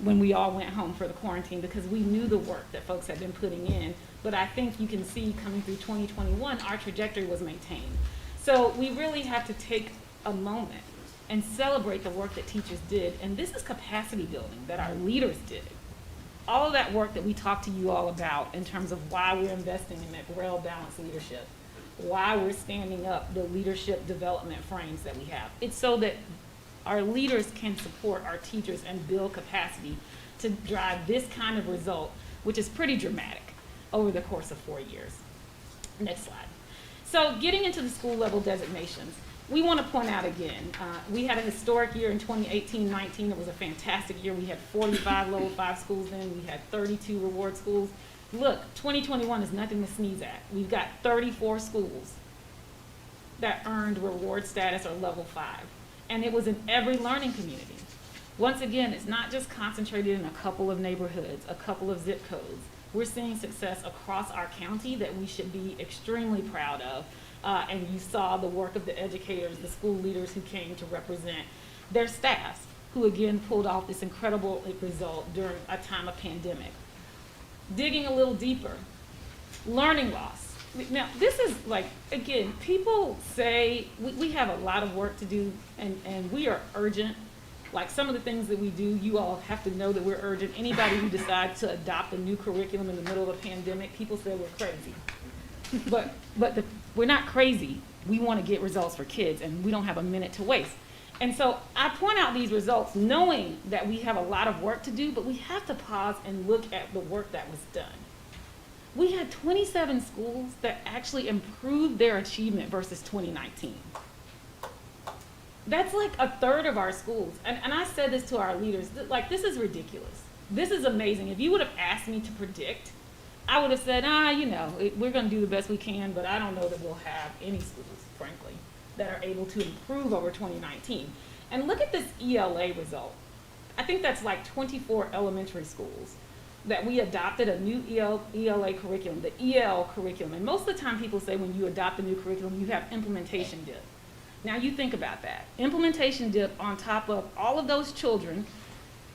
when we all went home for the quarantine, because we knew the work that folks had been putting in. But I think you can see coming through 2021, our trajectory was maintained. So we really have to take a moment and celebrate the work that teachers did. And this is capacity building that our leaders did. All of that work that we talked to you all about in terms of why we're investing in that well-balanced leadership, why we're standing up the leadership development frames that we have. It's so that our leaders can support our teachers and build capacity to drive this kind of result, which is pretty dramatic over the course of 4 years. Next slide. So getting into the school level designations, we want to point out again, we had a historic year in 2018-19. It was a fantastic year. We had 45 level 5 schools then. We had 32 reward schools. Look, 2021 is nothing to sneeze at. We've got 34 schools that earned reward status or level 5. And it was in every learning community. Once again, it's not just concentrated in a couple of neighborhoods, a couple of zip codes. We're seeing success across our county that we should be extremely proud of. And you saw the work of the educators, the school leaders who came to represent their staffs, who again pulled off this incredible result during a time of pandemic. Digging a little deeper, learning loss. Now, this is like, again, people say we have a lot of work to do, and we are urgent. Like some of the things that we do, you all have to know that we're urgent. Anybody who decides to adopt a new curriculum in the middle of a pandemic, people say we're crazy. But we're not crazy. We want to get results for kids, and we don't have a minute to waste. And so I point out these results knowing that we have a lot of work to do, but we have to pause and look at the work that was done. We had 27 schools that actually improved their achievement versus 2019. That's like a third of our schools. And I said this to our leaders, like, this is ridiculous. This is amazing. If you would have asked me to predict, I would have said, we're going to do the best we can, but I don't know that we'll have any schools, frankly, that are able to improve over 2019. And look at this ELA result. I think that's like 24 elementary schools that we adopted a new ELA curriculum, the EL curriculum. And most of the time people say when you adopt a new curriculum, you have implementation dip. Now you think about that. Implementation dip on top of all of those children,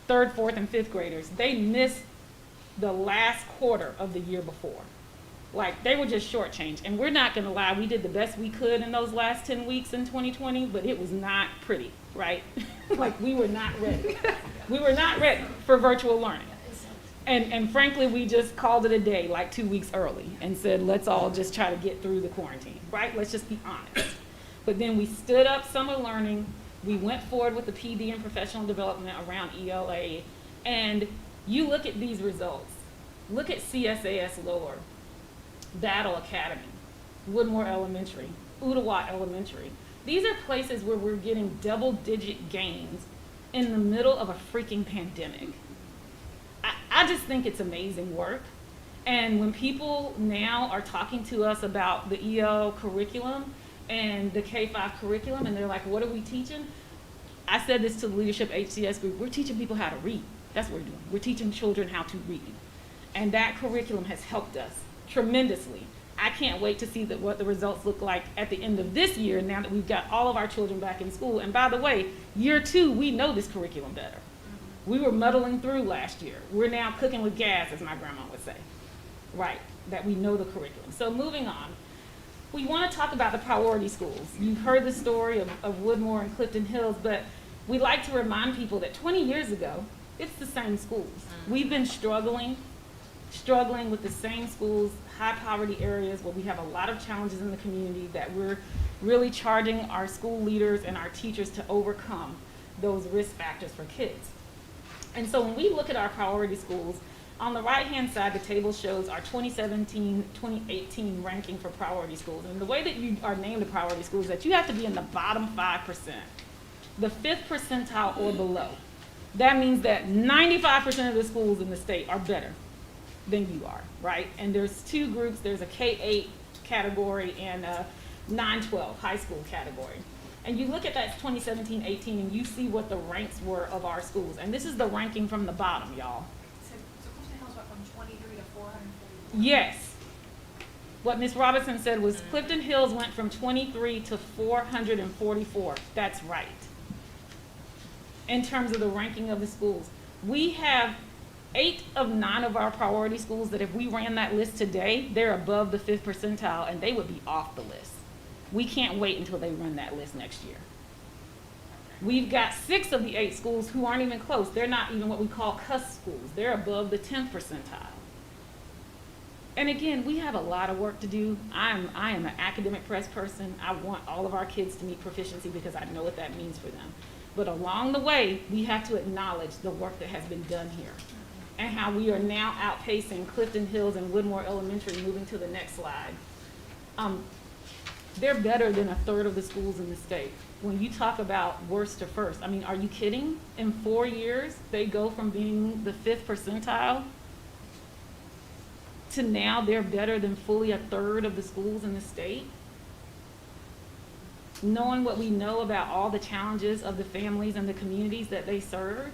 3rd, 4th, and 5th graders, they missed the last quarter of the year before. Like, they were just shortchanged. And we're not gonna lie, we did the best we could in those last 10 weeks in 2020, but it was not pretty, right? Like, we were not ready. We were not ready for virtual learning. And frankly, we just called it a day like 2 weeks early and said, let's all just try to get through the quarantine, right? Let's just be honest. But then we stood up summer learning. We went forward with the PD and professional development around ELA. And you look at these results. Look at CSAS Lower, Battle Academy, Woodmore Elementary, Ooltewah Elementary. These are places where we're getting double-digit gains in the middle of a freaking pandemic. I just think it's amazing work. And when people now are talking to us about the EL curriculum and the K-5 curriculum, and they're like, what are we teaching? I said this to the leadership HCS group, we're teaching people how to read. That's what we're doing. We're teaching children how to read. And that curriculum has helped us tremendously. I can't wait to see what the results look like at the end of this year, now that we've got all of our children back in school. And by the way, year 2, we know this curriculum better. We were muddling through last year. We're now cooking with gas, as my grandma would say, right? That we know the curriculum. So moving on, we want to talk about the priority schools. You've heard the story of Woodmore and Clifton Hills, but we like to remind people that 20 years ago, it's the same schools. We've been struggling with the same schools, high poverty areas where we have a lot of challenges in the community that we're really charging our school leaders and our teachers to overcome those risk factors for kids. And so when we look at our priority schools, on the right-hand side, the table shows our 2017-2018 ranking for priority schools. And the way that you are named a priority school is that you have to be in the bottom 5%, the 5th percentile or below. That means that 95% of the schools in the state are better than you are, right? And there's 2 groups. There's a K-8 category and a 9-12 high school category. And you look at that 2017-18 and you see what the ranks were of our schools. And this is the ranking from the bottom, y'all. So Clifton Hills went from 23 to 440. Yes. What Ms. Robinson said was Clifton Hills went from 23 to 444. That's right. In terms of the ranking of the schools. We have 8 of 9 of our priority schools that if we ran that list today, they're above the 5th percentile and they would be off the list. We can't wait until they run that list next year. We've got 6 of the 8 schools who aren't even close. They're not even what we call cusp schools. They're above the 10th percentile. And again, we have a lot of work to do. I am an academic press person. I want all of our kids to meet proficiency because I know what that means for them. But along the way, we have to acknowledge the work that has been done here and how we are now outpacing Clifton Hills and Woodmore Elementary. Moving to the next slide. They're better than 1/3 of the schools in the state. When you talk about worst to first, I mean, are you kidding? In 4 years, they go from being the 5th percentile to now they're better than fully 1/3 of the schools in the state. Knowing what we know about all the challenges of the families and the communities that they serve,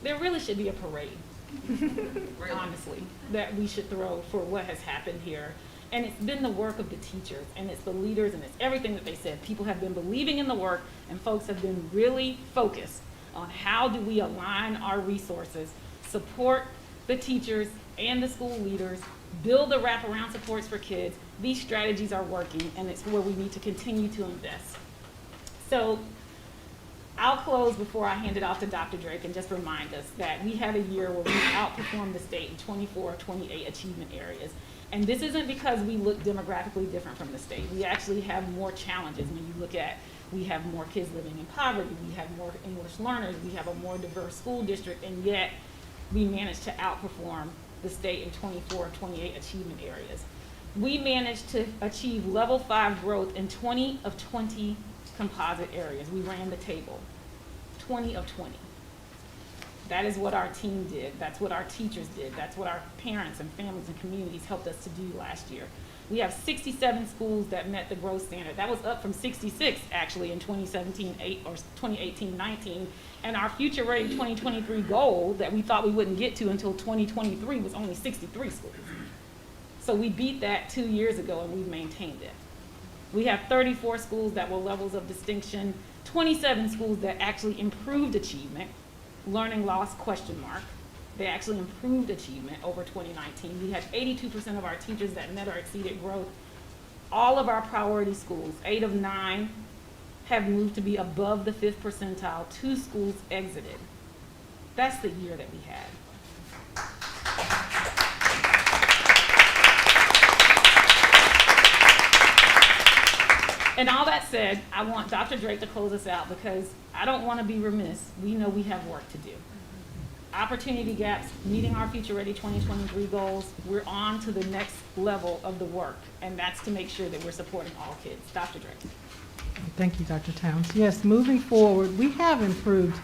there really should be a parade, honestly, that we should throw for what has happened here. And it's been the work of the teachers, and it's the leaders, and it's everything that they said. People have been believing in the work, and folks have been really focused on how do we align our resources, support the teachers and the school leaders, build the wraparound supports for kids. These strategies are working, and it's where we need to continue to invest. So I'll close before I hand it off to Dr. Drake and just remind us that we had a year where we outperformed the state in 24 of 28 achievement areas. And this isn't because we look demographically different from the state. We actually have more challenges. When you look at, we have more kids living in poverty, we have more English learners, we have a more diverse school district, and yet we managed to outperform the state in 24 of 28 achievement areas. We managed to achieve level 5 growth in 20 of 20 composite areas. We ran the table, 20 of 20. That is what our team did. That's what our teachers did. That's what our parents and families and communities helped us to do last year. We have 67 schools that met the growth standard. That was up from 66 actually in 2018-19. And our future ready 2023 goal that we thought we wouldn't get to until 2023 was only 63 schools. So we beat that 2 years ago and we've maintained it. We have 34 schools that were levels of distinction, 27 schools that actually improved achievement, learning loss ? They actually improved achievement over 2019. We had 82% of our teachers that met or exceeded growth. All of our priority schools, 8 of 9, have moved to be above the 5th percentile. 2 schools exited. That's the year that we had. And all that said, I want Dr. Drake to close us out because I don't want to be remiss. We know we have work to do. Opportunity gaps, meeting our Future Ready 2023 goals, we're on to the next level of the work, and that's to make sure that we're supporting all kids. Dr. Drake. Thank you, Dr. Towns. Yes, moving forward, we have improved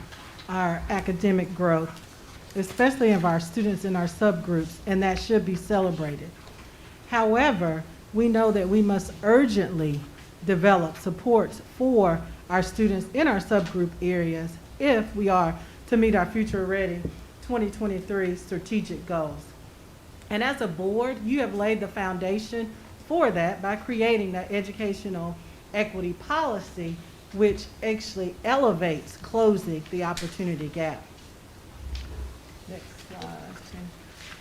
our academic growth, especially of our students in our subgroups, and that should be celebrated. However, we know that we must urgently develop supports for our students in our subgroup areas if we are to meet our Future Ready 2023 strategic goals. And as a board, you have laid the foundation for that by creating that educational equity policy, which actually elevates closing the opportunity gap. Next slide.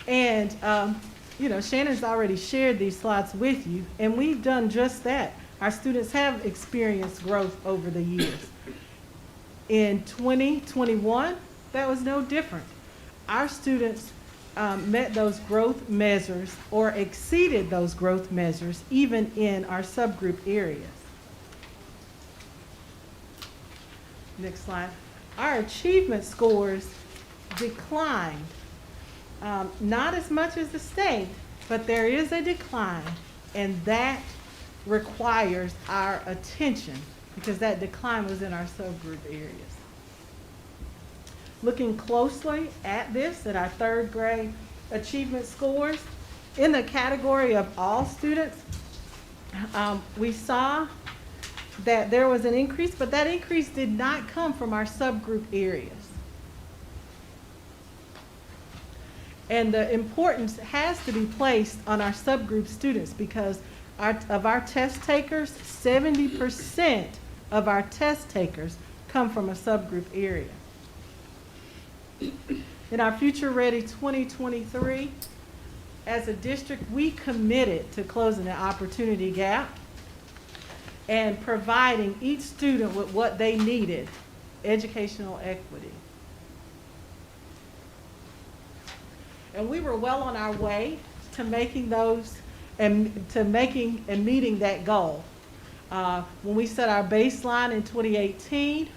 And you know, Shannon's already shared these slides with you, and we've done just that. Our students have experienced growth over the years. In 2021, that was no different. Our students met those growth measures or exceeded those growth measures even in our subgroup areas. Next slide. Our achievement scores declined, not as much as the state, but there is a decline, and that requires our attention because that decline was in our subgroup areas. Looking closely at this, at our 3rd grade achievement scores, in the category of all students, we saw that there was an increase, but that increase did not come from our subgroup areas. And the importance has to be placed on our subgroup students because of our test takers, 70% of our test takers come from a subgroup area. In our Future Ready 2023, as a district, we committed to closing the opportunity gap and providing each student with what they needed, educational equity. And we were well on our way to making those and meeting that goal. When we set our baseline in 2018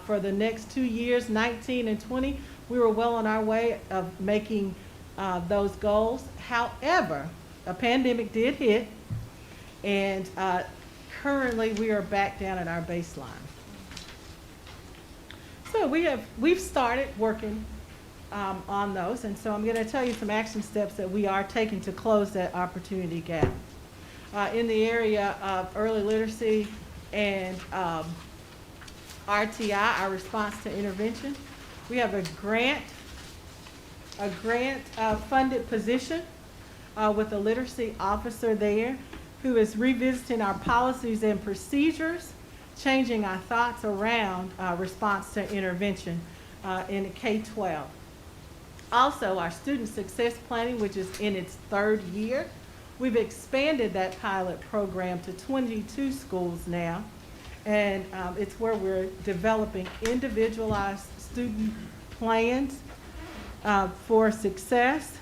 for the next 2 years, 19 and 20, we were well on our way of making those goals. However, a pandemic did hit, and currently we are back down at our baseline. So we've started working on those, and so I'm going to tell you some action steps that we are taking to close that opportunity gap. In the area of early literacy and RTI, our response to intervention, we have a grant funded position with a literacy officer there who is revisiting our policies and procedures, changing our thoughts around response to intervention in K-12. Also, our student success planning, which is in its 3rd year, we've expanded that pilot program to 22 schools now, and it's where we're developing individualized student plans for success,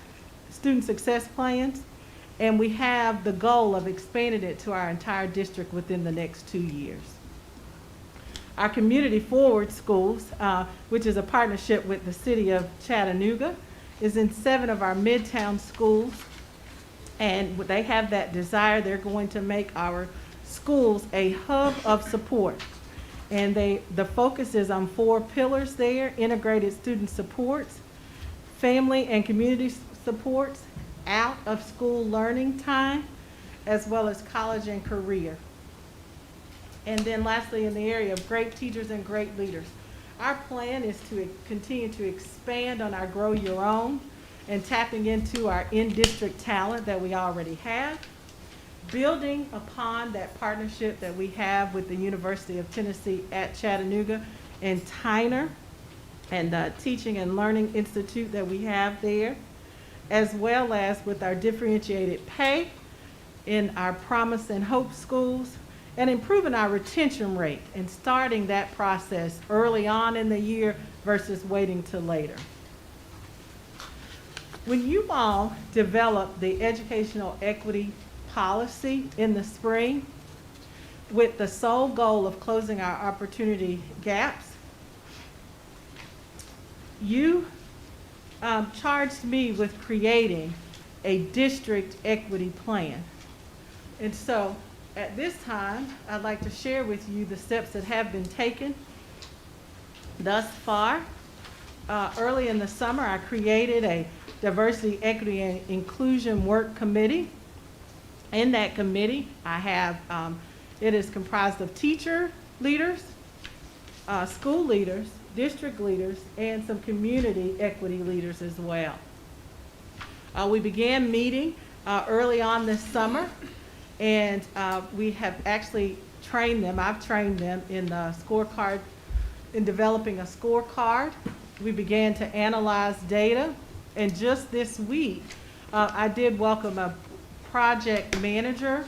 student success plans, and we have the goal of expanding it to our entire district within the next 2 years. Our Community Forward Schools, which is a partnership with the City of Chattanooga, is in 7 of our Midtown schools, and they have that desire. They're going to make our schools a hub of support. And the focus is on 4 pillars there: integrated student supports, family and community supports, out of school learning time, as well as college and career. And then lastly, in the area of great teachers and great leaders, our plan is to continue to expand on our Grow Your Own and tapping into our in-district talent that we already have, building upon that partnership that we have with the University of Tennessee at Chattanooga and Tyner, and the Teaching and Learning Institute that we have there, as well as with our differentiated pay in our Promise and Hope schools, and improving our retention rate and starting that process early on in the year versus waiting till later. When you all developed the educational equity policy in the spring with the sole goal of closing our opportunity gaps, you charged me with creating a district equity plan. And so at this time, I'd like to share with you the steps that have been taken thus far. Early in the summer, I created a Diversity, Equity, and Inclusion Work Committee. In that committee, I have, it is comprised of teacher leaders, school leaders, district leaders, and some community equity leaders as well. We began meeting early on this summer, and we have actually trained them. I've trained them in the scorecard, in developing a scorecard. We began to analyze data, and just this week, I did welcome a project manager,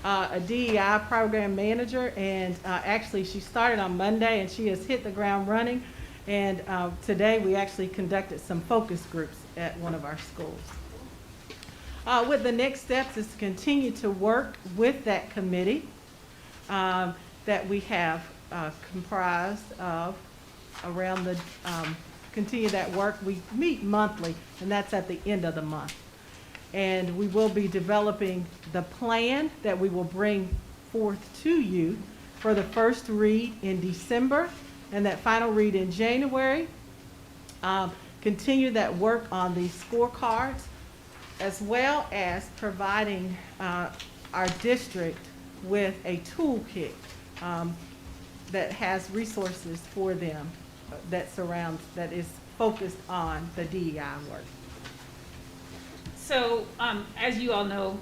a DEI program manager, and actually she started on Monday and she has hit the ground running. And today we actually conducted some focus groups at one of our schools. With the next steps is to continue to work with that committee that we have comprised of around the, continue that work. We meet monthly, and that's at the end of the month. And we will be developing the plan that we will bring forth to you for the first read in December and that final read in January. Continue that work on the scorecards, as well as providing our district with a toolkit that has resources for them that is focused on the DEI work. So, as you all know,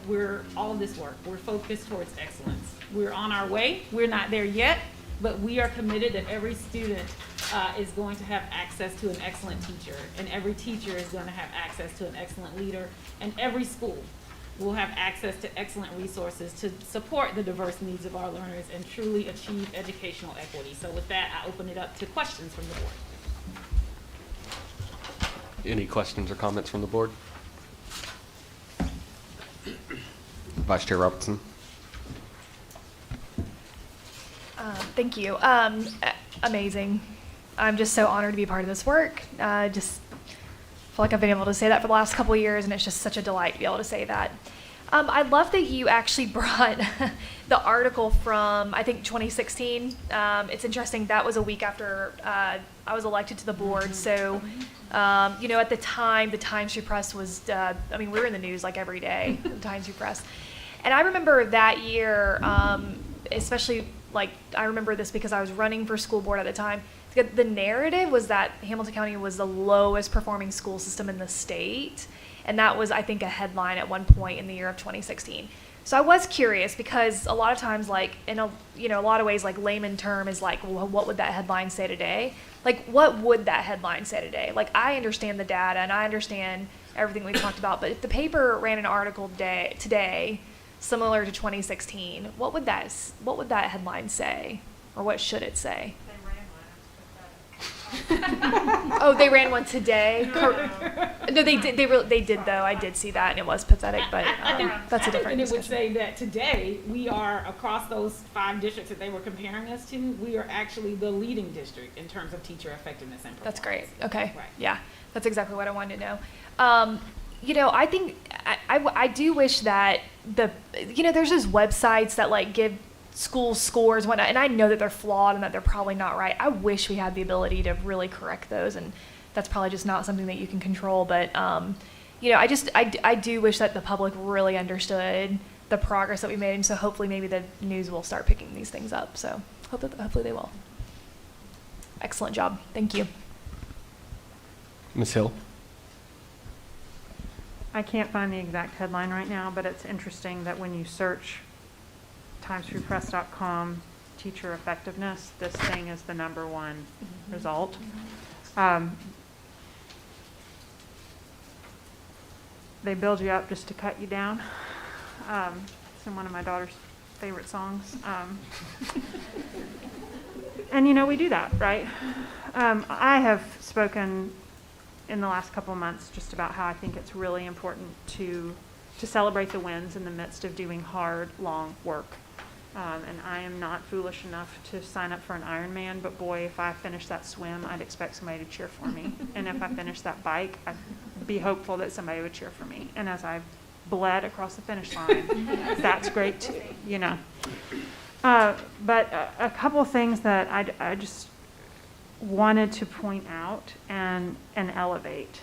all of this work, we're focused towards excellence. We're on our way. We're not there yet, but we are committed that every student is going to have access to an excellent teacher, and every teacher is going to have access to an excellent leader, and every school will have access to excellent resources to support the diverse needs of our learners and truly achieve educational equity. So with that, I open it up to questions from the board. Any questions or comments from the board? Vice Chair Robertson. Thank you. Amazing. I'm just so honored to be part of this work. Just feel like I've been able to say that for the last couple of years, and it's just such a delight to be able to say that. I love that you actually brought the article from, I think, 2016. It's interesting. That was a week after I was elected to the board. So, at the time, the Times Free Press was, we were in the news like every day, the Times Free Press. And I remember that year, especially, I remember this because I was running for school board at the time. The narrative was that Hamilton County was the lowest performing school system in the state. And that was, I think, a headline at one point in the year of 2016. So I was curious because a lot of times, in a lot of ways, layman term is well, what would that headline say today? What would that headline say today? I understand the data and I understand everything we talked about, but if the paper ran an article today similar to 2016, what would that headline say, or what should it say? Oh, they ran one today. No, they did. They did though. I did see that, and it was pathetic. But that's a different And it would discussion. Say that today we are across those 5 districts that they were comparing us to. We are actually the leading district in terms of teacher effectiveness and performance. That's great. Okay. Right. Yeah, that's exactly what I wanted to know. I think I do wish that there's just websites that give school scores and whatnot, and I know that they're flawed and that they're probably not right. I wish we had the ability to really correct those, and that's probably just not something that you can control. But I do wish that the public really understood the progress that we made, and so hopefully maybe the news will start picking these things up. So hopefully they will. Excellent job. Thank you. Ms. Hill. I can't find the exact headline right now, but it's interesting that when you search timesfreepress.com teacher effectiveness, this thing is the #1 result. They build you up just to cut you down. It's in one of my daughter's favorite songs. And we do that, right? I have spoken in the last couple of months just about how I think it's really important to celebrate the wins in the midst of doing hard, long work. And I am not foolish enough to sign up for an Ironman, but boy, if I finish that swim, I'd expect somebody to cheer for me. And if I finish that bike, I'd be hopeful that somebody would cheer for me. And as I've bled across the finish line, that's great too, But a couple of things that I just wanted to point out and elevate.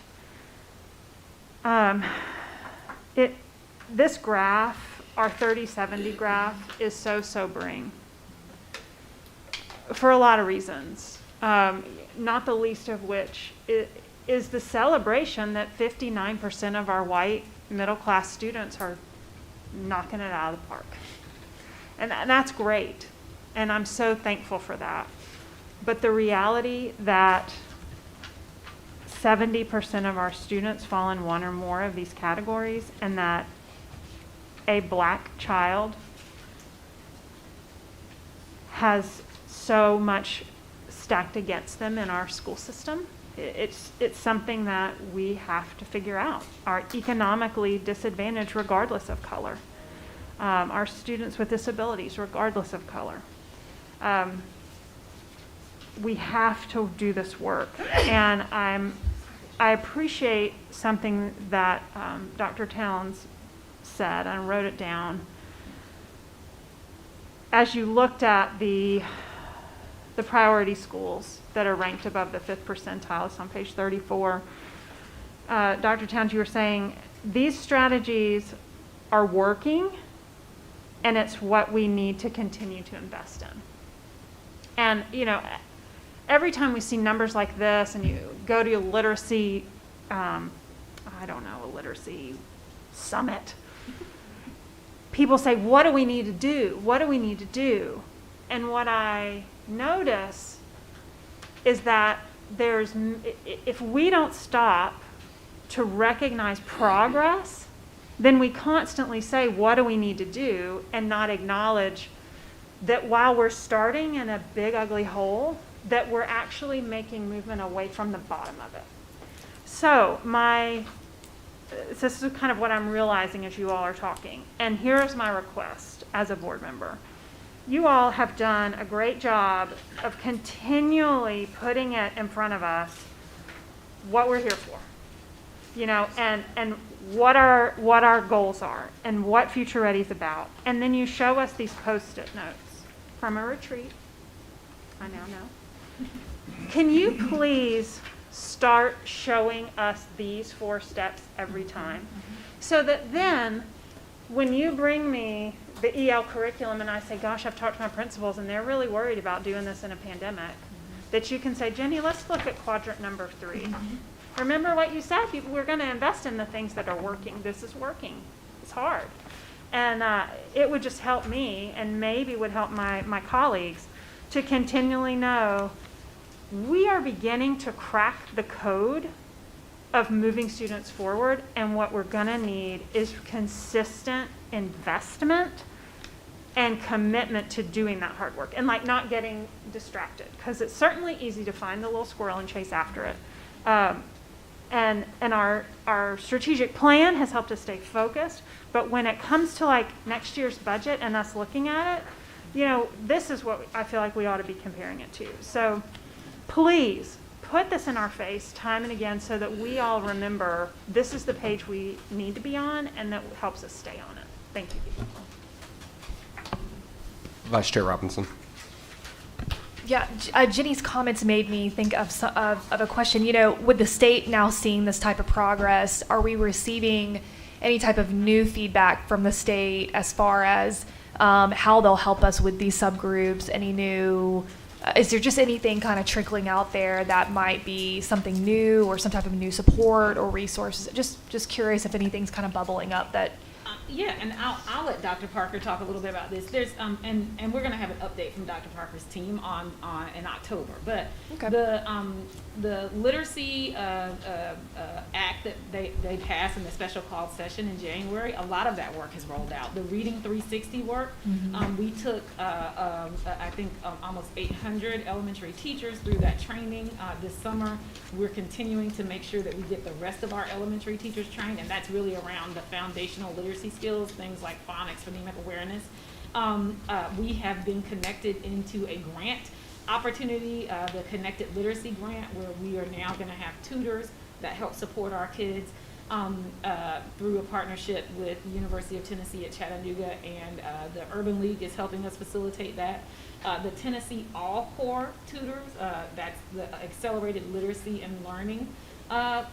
This graph, our 30-70 graph, is so sobering for a lot of reasons, not the least of which is the celebration that 59% of our white middle-class students are knocking it out of the park. And that's great, and I'm so thankful for that. But the reality that 70% of our students fall in one or more of these categories, and that a black child has so much stacked against them in our school system, it's something that we have to figure out. Are economically disadvantaged regardless of color. Our students with disabilities regardless of color. We have to do this work. And I appreciate something that Dr. Towns said, and I wrote it down. As you looked at the priority schools that are ranked above the 5th percentile, it's on page 34, Dr. Towns, you were saying these strategies are working, and it's what we need to continue to invest in. And, every time we see numbers like this, and you go to a literacy, a literacy summit, people say, what do we need to do? What do we need to do? And what I notice is that if we don't stop to recognize progress, then we constantly say, what do we need to do? And not acknowledge that while we're starting in a big, ugly hole, that we're actually making movement away from the bottom of it. So this is kind of what I'm realizing as you all are talking. And here's my request as a board member. You all have done a great job of continually putting it in front of us what we're here for, and what our goals are and what Future Ready is about. And then you show us these Post-it notes from a retreat. I now know. Can you please start showing us these 4 steps every time, so that then when you bring me the EL curriculum and I say, gosh, I've talked to my principals and they're really worried about doing this in a pandemic, that you can say, Jenny, let's look at quadrant number 3. Remember what you said, we're going to invest in the things that are working. This is working. It's hard. And it would just help me, and maybe would help my colleagues, to continually know we are beginning to crack the code of moving students forward, and what we're going to need is consistent investment and commitment to doing that hard work, and not getting distracted, because it's certainly easy to find the little squirrel and chase after it. And our strategic plan has helped us stay focused, but when it comes to next year's budget and us looking at it, this is what I feel like we ought to be comparing it to. So please put this in our face time and again, so that we all remember this is the page we need to be on, and that helps us stay on it. Thank you. Vice Chair Robinson. Yeah, Jenny's comments made me think of a question. With the state now seeing this type of progress, are we receiving any type of new feedback from the state as far as how they'll help us with these subgroups? Any new, is there just anything kind of trickling out there that might be something new, or some type of new support or resources? Just curious if anything's kind of bubbling up that Yeah, and I'll let Dr. Parker talk a little bit about this. There's and we're gonna have an update from Dr. Parker's team on in October. But the literacy act that they passed in the special call session in January, a lot of that work has rolled out. The Reading 360 work, we took I think almost 800 elementary teachers through that training this summer. We're continuing to make sure that we get the rest of our elementary teachers trained, and that's really around the foundational literacy skills, things like phonics, phonemic awareness. We have been connected into a grant opportunity, the Connected Literacy Grant, where we are now going to have tutors that help support our kids through a partnership with the University of Tennessee at Chattanooga, and the Urban League is helping us facilitate that. The Tennessee All Core tutors, that's the Accelerated Literacy and Learning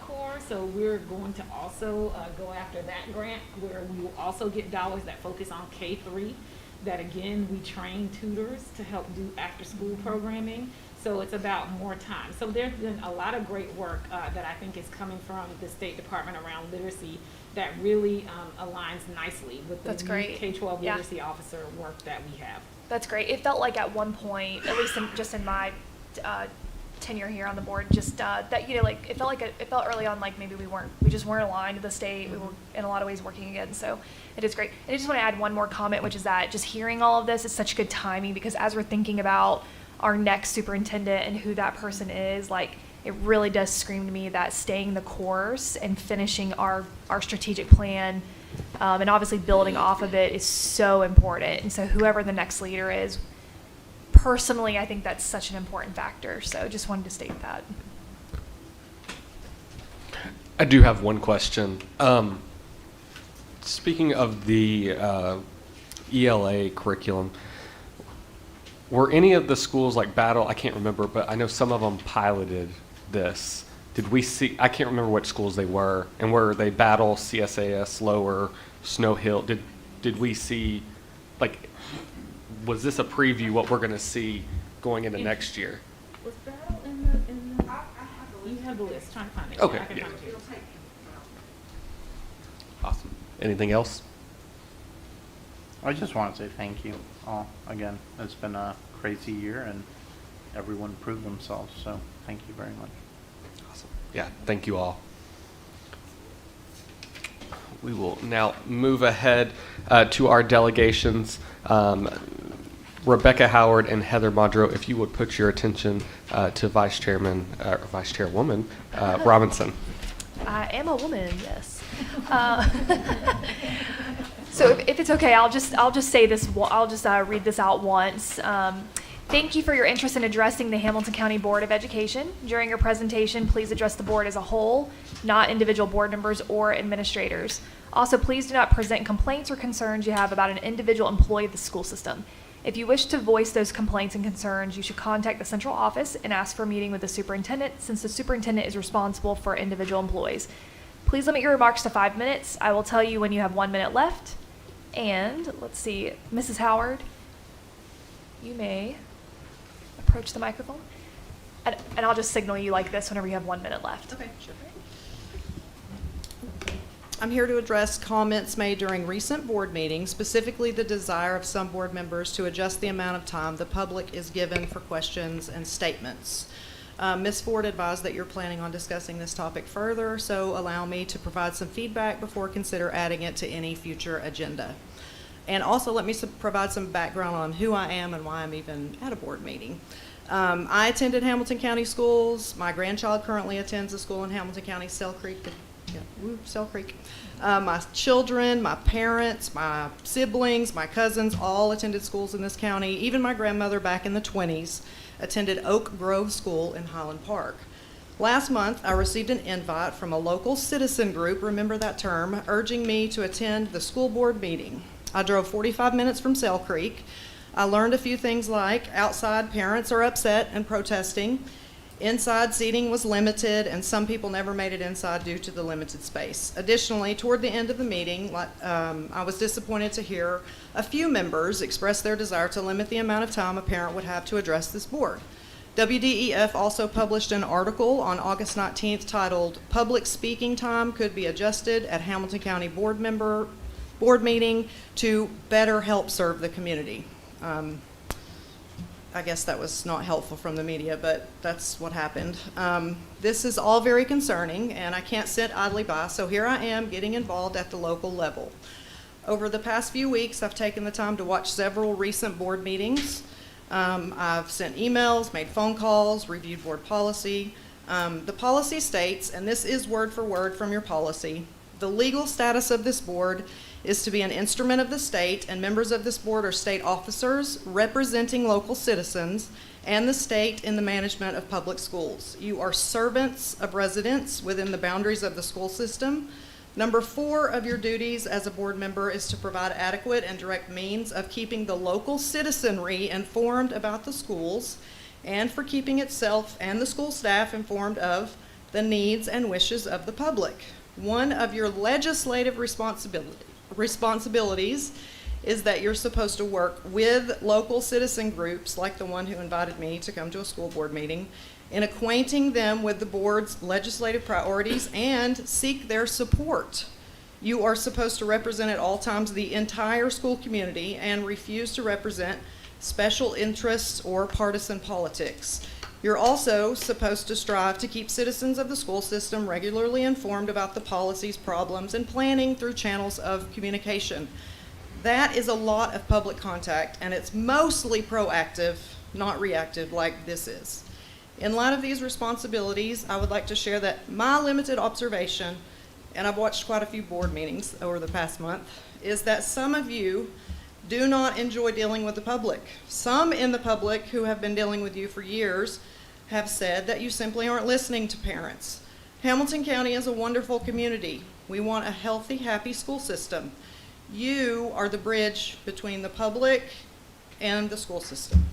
core, so we're going to also go after that grant, where we will also get dollars that focus on K-3, that again, we train tutors to help do after-school programming, so it's about more time. So there's been a lot of great work that I think is coming from the State Department around literacy that really aligns nicely with the K-12 literacy officer work that we have. That's great. It felt like at one point, at least just in my tenure here on the board, just that like it felt early on like maybe we just weren't aligned to the state. We were in a lot of ways working again. So it is great. And I just want to add one more comment, which is that just hearing all of this is such good timing, because as we're thinking about our next superintendent and who that person is, like it really does scream to me that staying the course and finishing our strategic plan. And obviously building off of it is so important. And so whoever the next leader is, personally, I think that's such an important factor. So just wanted to state that. I do have one question. Speaking of the ELA curriculum, were any of the schools like Battle, I can't remember, but I know some of them piloted this. Did we see, I can't remember what schools they were, and were they Battle, CSAS, Lower, Snow Hill? Did we see, like, was this a preview what we're going to see going into next year? Was Battle in the you have the list, trying to find it. Okay. I can Yeah. find it. Awesome. Anything else? I just want to say thank you all again. It's been a crazy year and everyone proved themselves, so thank you very much. Awesome. Yeah, thank you all. We will now move ahead to our delegations. Rebecca Howard and Heather Modro, if you would put your attention to Vice Chairwoman Robinson. I am a woman, yes. So if it's okay, I'll just say this. I'll just read this out once. Thank you for your interest in addressing the Hamilton County Board of Education. During your presentation, please address the board as a whole, not individual board members or administrators. Also, please do not present complaints or concerns you have about an individual employee of the school system. If you wish to voice those complaints and concerns, you should contact the central office and ask for a meeting with the superintendent, since the superintendent is responsible for individual employees. Please limit your remarks to 5 minutes. I will tell you when you have 1 minute left. And let's see, Mrs. Howard, you may approach the microphone. And I'll just signal you like this whenever you have 1 minute left. Okay, sure. I'm here to address comments made during recent board meetings, specifically the desire of some board members to adjust the amount of time the public is given for questions and statements. Ms. Ford advised that you're planning on discussing this topic further, so allow me to provide some feedback before consider adding it to any future agenda. And also let me provide some background on who I am and why I'm even at a board meeting. I attended Hamilton County Schools. My grandchild currently attends a school in Hamilton County, Sell Creek. Sell Creek. My children, my parents, my siblings, my cousins all attended schools in this county. Even my grandmother back in the 20s attended Oak Grove School in Highland Park. Last month, I received an invite from a local citizen group, remember that term, urging me to attend the school board meeting. I drove 45 minutes from Sell Creek. I learned a few things like outside parents are upset and protesting. Inside seating was limited, and some people never made it inside due to the limited space. Additionally, toward the end of the meeting, I was disappointed to hear a few members express their desire to limit the amount of time a parent would have to address this board. WDEF also published an article on August 19th titled, "Public Speaking Time Could Be Adjusted at Hamilton County Board Members board meeting to better help serve the community. I guess that was not helpful from the media, but that's what happened. This is all very concerning, and I can't sit idly by, so here I am getting involved at the local level. Over the past few weeks, I've taken the time to watch several recent board meetings. I've sent emails, made phone calls, reviewed board policy. The policy states, and this is word for word from your policy, the legal status of this board is to be an instrument of the state, and members of this board are state officers representing local citizens and the state in the management of public schools. You are servants of residents within the boundaries of the school system. Number 4 of your duties as a board member is to provide adequate and direct means of keeping the local citizenry informed about the schools and for keeping itself and the school staff informed of the needs and wishes of the public. One of your legislative responsibilities is that you're supposed to work with local citizen groups, like the one who invited me to come to a school board meeting, in acquainting them with the board's legislative priorities and seek their support. You are supposed to represent at all times the entire school community and refuse to represent special interests or partisan politics. You're also supposed to strive to keep citizens of the school system regularly informed about the policies, problems, and planning through channels of communication. That is a lot of public contact, and it's mostly proactive, not reactive like this is. In light of these responsibilities, I would like to share that my limited observation, and I've watched quite a few board meetings over the past month, is that some of you do not enjoy dealing with the public. Some in the public who have been dealing with you for years have said that you simply aren't listening to parents. Hamilton County is a wonderful community. We want a healthy, happy school system. You are the bridge between the public and the school system.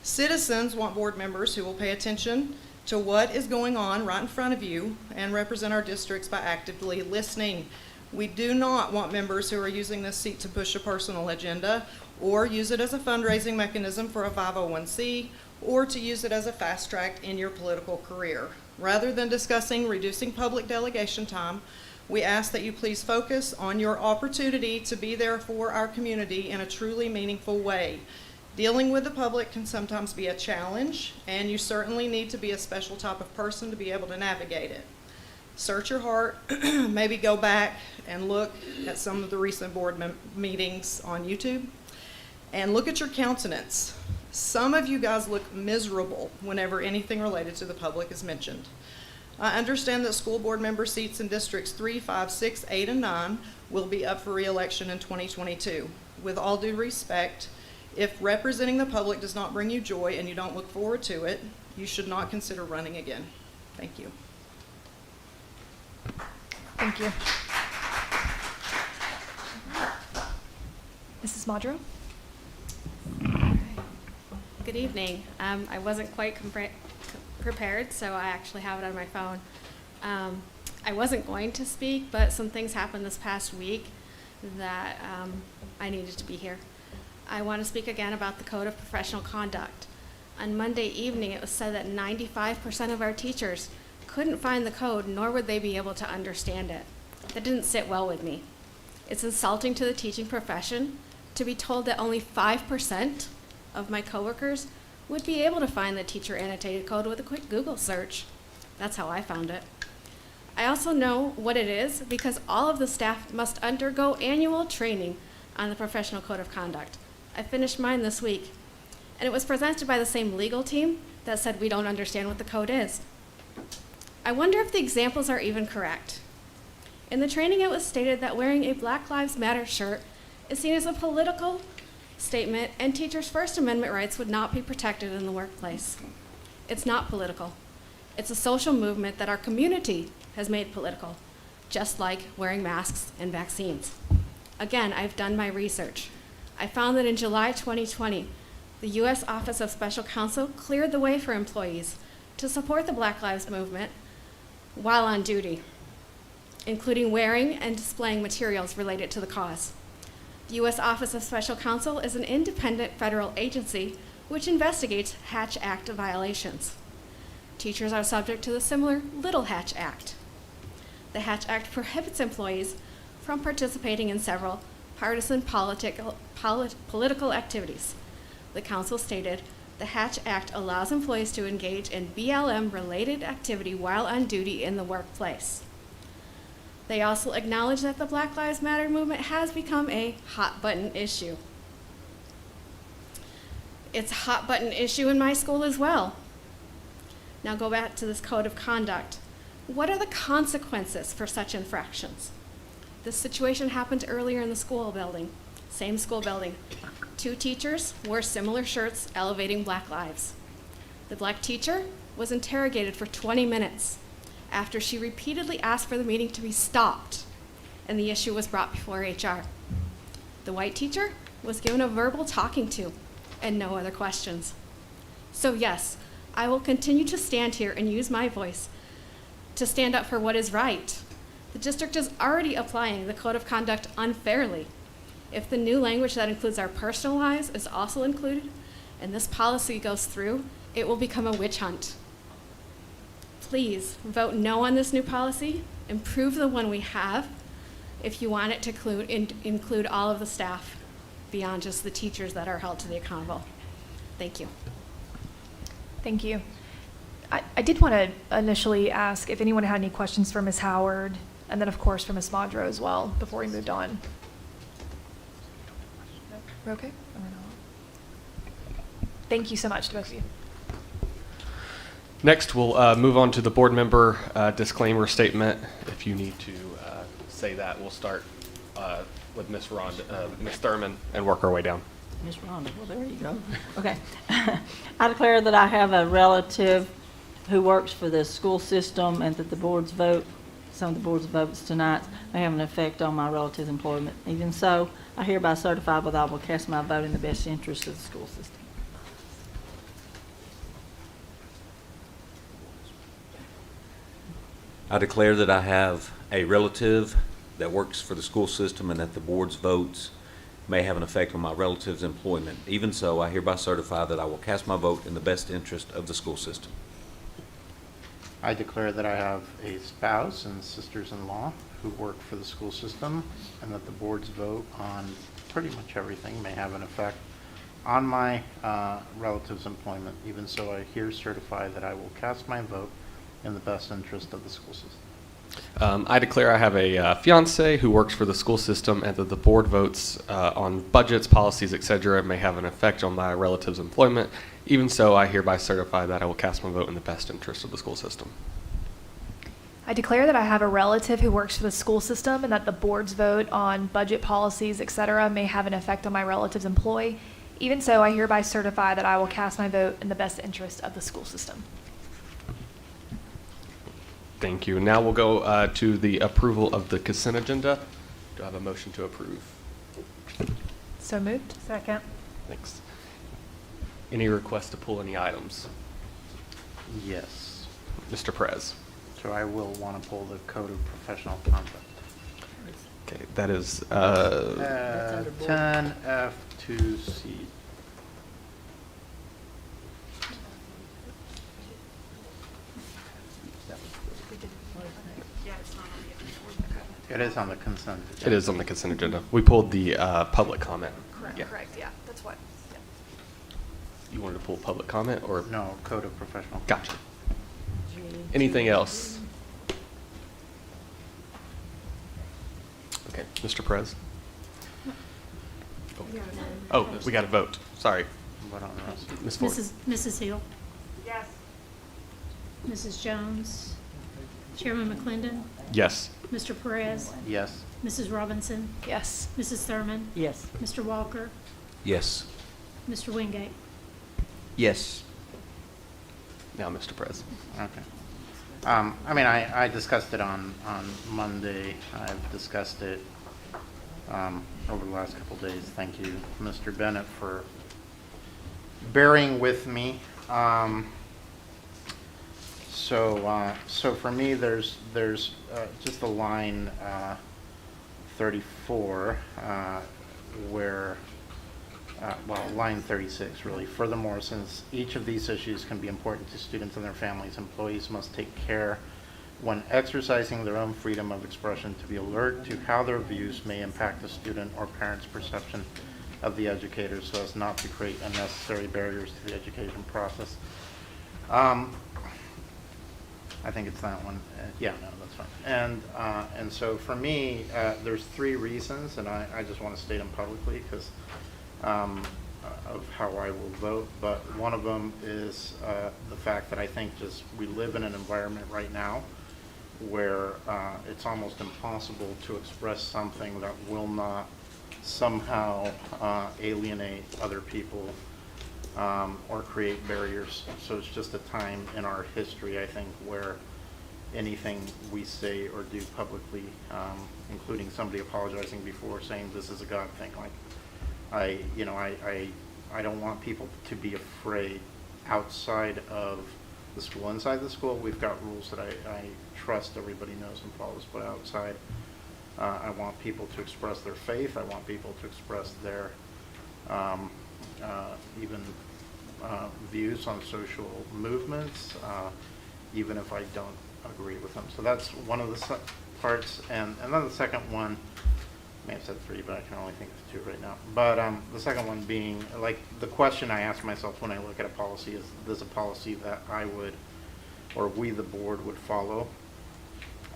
Citizens want board members who will pay attention to what is going on right in front of you and represent our districts by actively listening. We do not want members who are using this seat to push a personal agenda or use it as a fundraising mechanism for a 501c or to use it as a fast track in your political career. Rather than discussing reducing public delegation time, we ask that you please focus on your opportunity to be there for our community in a truly meaningful way. Dealing with the public can sometimes be a challenge, and you certainly need to be a special type of person to be able to navigate it. Search your heart, maybe go back and look at some of the recent board meetings on YouTube, and look at your countenance. Some of you guys look miserable whenever anything related to the public is mentioned. I understand that school board member seats in districts 3, 5, 6, 8, and 9 will be up for re-election in 2022. With all due respect, if representing the public does not bring you joy and you don't look forward to it, you should not consider running again. Thank you. Thank you. Mrs. Madro? Good evening. I wasn't quite prepared, so I actually have it on my phone. I wasn't going to speak, but some things happened this past week that I needed to be here. I want to speak again about the Code of Professional Conduct. On Monday evening, it was said that 95% of our teachers couldn't find the code, nor would they be able to understand it. That didn't sit well with me. It's insulting to the teaching profession to be told that only 5% of my coworkers would be able to find the teacher annotated code with a quick Google search. That's how I found it. I also know what it is because all of the staff must undergo annual training on the Professional Code of Conduct. I finished mine this week, and it was presented by the same legal team that said we don't understand what the code is. I wonder if the examples are even correct. In the training, it was stated that wearing a Black Lives Matter shirt is seen as a political statement, and teachers' First Amendment rights would not be protected in the workplace. It's not political. It's a social movement that our community has made political, just like wearing masks and vaccines. Again, I've done my research. I found that in July 2020, the U.S. Office of Special Counsel cleared the way for employees to support the Black Lives Movement while on duty, including wearing and displaying materials related to the cause. The U.S. Office of Special Counsel is an independent federal agency which investigates Hatch Act violations. Teachers are subject to the similar Little Hatch Act. The Hatch Act prohibits employees from participating in several partisan political activities. The council stated, the Hatch Act allows employees to engage in BLM-related activity while on duty in the workplace. They also acknowledge that the Black Lives Matter movement has become a hot-button issue. It's a hot-button issue in my school as well. Now go back to this code of conduct. What are the consequences for such infractions? This situation happened earlier in the school building, same school building. 2 teachers wore similar shirts elevating Black lives. The Black teacher was interrogated for 20 minutes after she repeatedly asked for the meeting to be stopped, and the issue was brought before HR. The white teacher was given a verbal talking to and no other questions. So yes, I will continue to stand here and use my voice to stand up for what is right. The district is already applying the code of conduct unfairly. If the new language that includes our personal lives is also included, and this policy goes through, it will become a witch hunt. Please vote no on this new policy. Improve the one we have if you want it to include all of the staff beyond just the teachers that are held to the accountable. Thank you. Thank you. I did want to initially ask if anyone had any questions for Ms. Howard, and then of course for Ms. Modro as well, before we moved on. We're okay? Or not? Thank you so much to both of you. Next, we'll move on to the board member disclaimer statement. If you need to say that, we'll start with Ms. Thurman and work our way down. Ms. Rhonda, well, there you go. Okay. I declare that I have a relative who works for the school system and that the board's vote, some of the board's votes tonight, may have an effect on my relative's employment. Even so, I hereby certify that I will cast my vote in the best interest of the school system. I declare that I have a relative that works for the school system and that the board's votes may have an effect on my relative's employment. Even so, I hereby certify that I will cast my vote in the best interest of the school system. I declare that I have a spouse and sisters-in-law who work for the school system and that the board's vote on pretty much everything may have an effect on my relative's employment. Even so, I here certify that I will cast my vote in the best interest of the school system. I declare I have a fiance who works for the school system and that the board votes on budgets, policies, etc. may have an effect on my relative's employment. Even so, I hereby certify that I will cast my vote in the best interest of the school system. I declare that I have a relative who works for the school system and that the board's vote on budget policies, etc. may have an effect on my relative's employee. Even so, I hereby certify that I will cast my vote in the best interest of the school system. Thank you. Now we'll go to the approval of the consent agenda. Do I have a motion to approve? So moved. Second. Thanks. Any requests to pull any items? Yes. Mr. Perez. So I will want to pull the code of professional conduct. Okay, that is 10F2C. It is on the consent agenda. It is on the consent agenda. We pulled the public comment. Correct. Yeah. Correct. Yeah, that's what. Yeah. You wanted to pull public comment or? No, code of professional. Gotcha. Anything else? Okay, Mr. Perez. Oh, we got to vote. Sorry. Ms. Ford. Mrs. Hill, Yes. Mrs. Jones, Chairman McClendon, Yes. Mr. Perez, Yes. Mrs. Robinson, Yes. Mrs. Thurman, Yes. Mr. Walker, Yes. Mr. Wingate. Yes. Now, Mr. Perez. Okay. I mean, I discussed it on Monday. I've discussed it over the last couple of days. Thank you, Mr. Bennett, for bearing with me. So for me, there's just a line 34 where, line 36 really. Furthermore, since each of these issues can be important to students and their families, employees must take care when exercising their own freedom of expression, to be alert to how their views may impact the student or parent's perception of the educator so as not to create unnecessary barriers to the education process. I think it's that one. Yeah, no, that's fine. And so for me, there's 3 reasons, and I just want to state them publicly because of how I will vote. But one of them is the fact that I think just we live in an environment right now where it's almost impossible to express something that will not somehow alienate other people or create barriers. So it's just a time in our history, I think, where anything we say or do publicly, including somebody apologizing before saying this is a God thing, like I don't want people to be afraid outside of the school. Inside the school, we've got rules that I trust everybody knows and follows, but outside, I want people to express their faith. I want people to express their even views on social movements, even if I don't agree with them. So that's one of the parts. And then the second one, I may have said 3, but I can only think of 2 right now. But the second one being, like, the question I ask myself when I look at a policy is this a policy that I would, or we, the board, would follow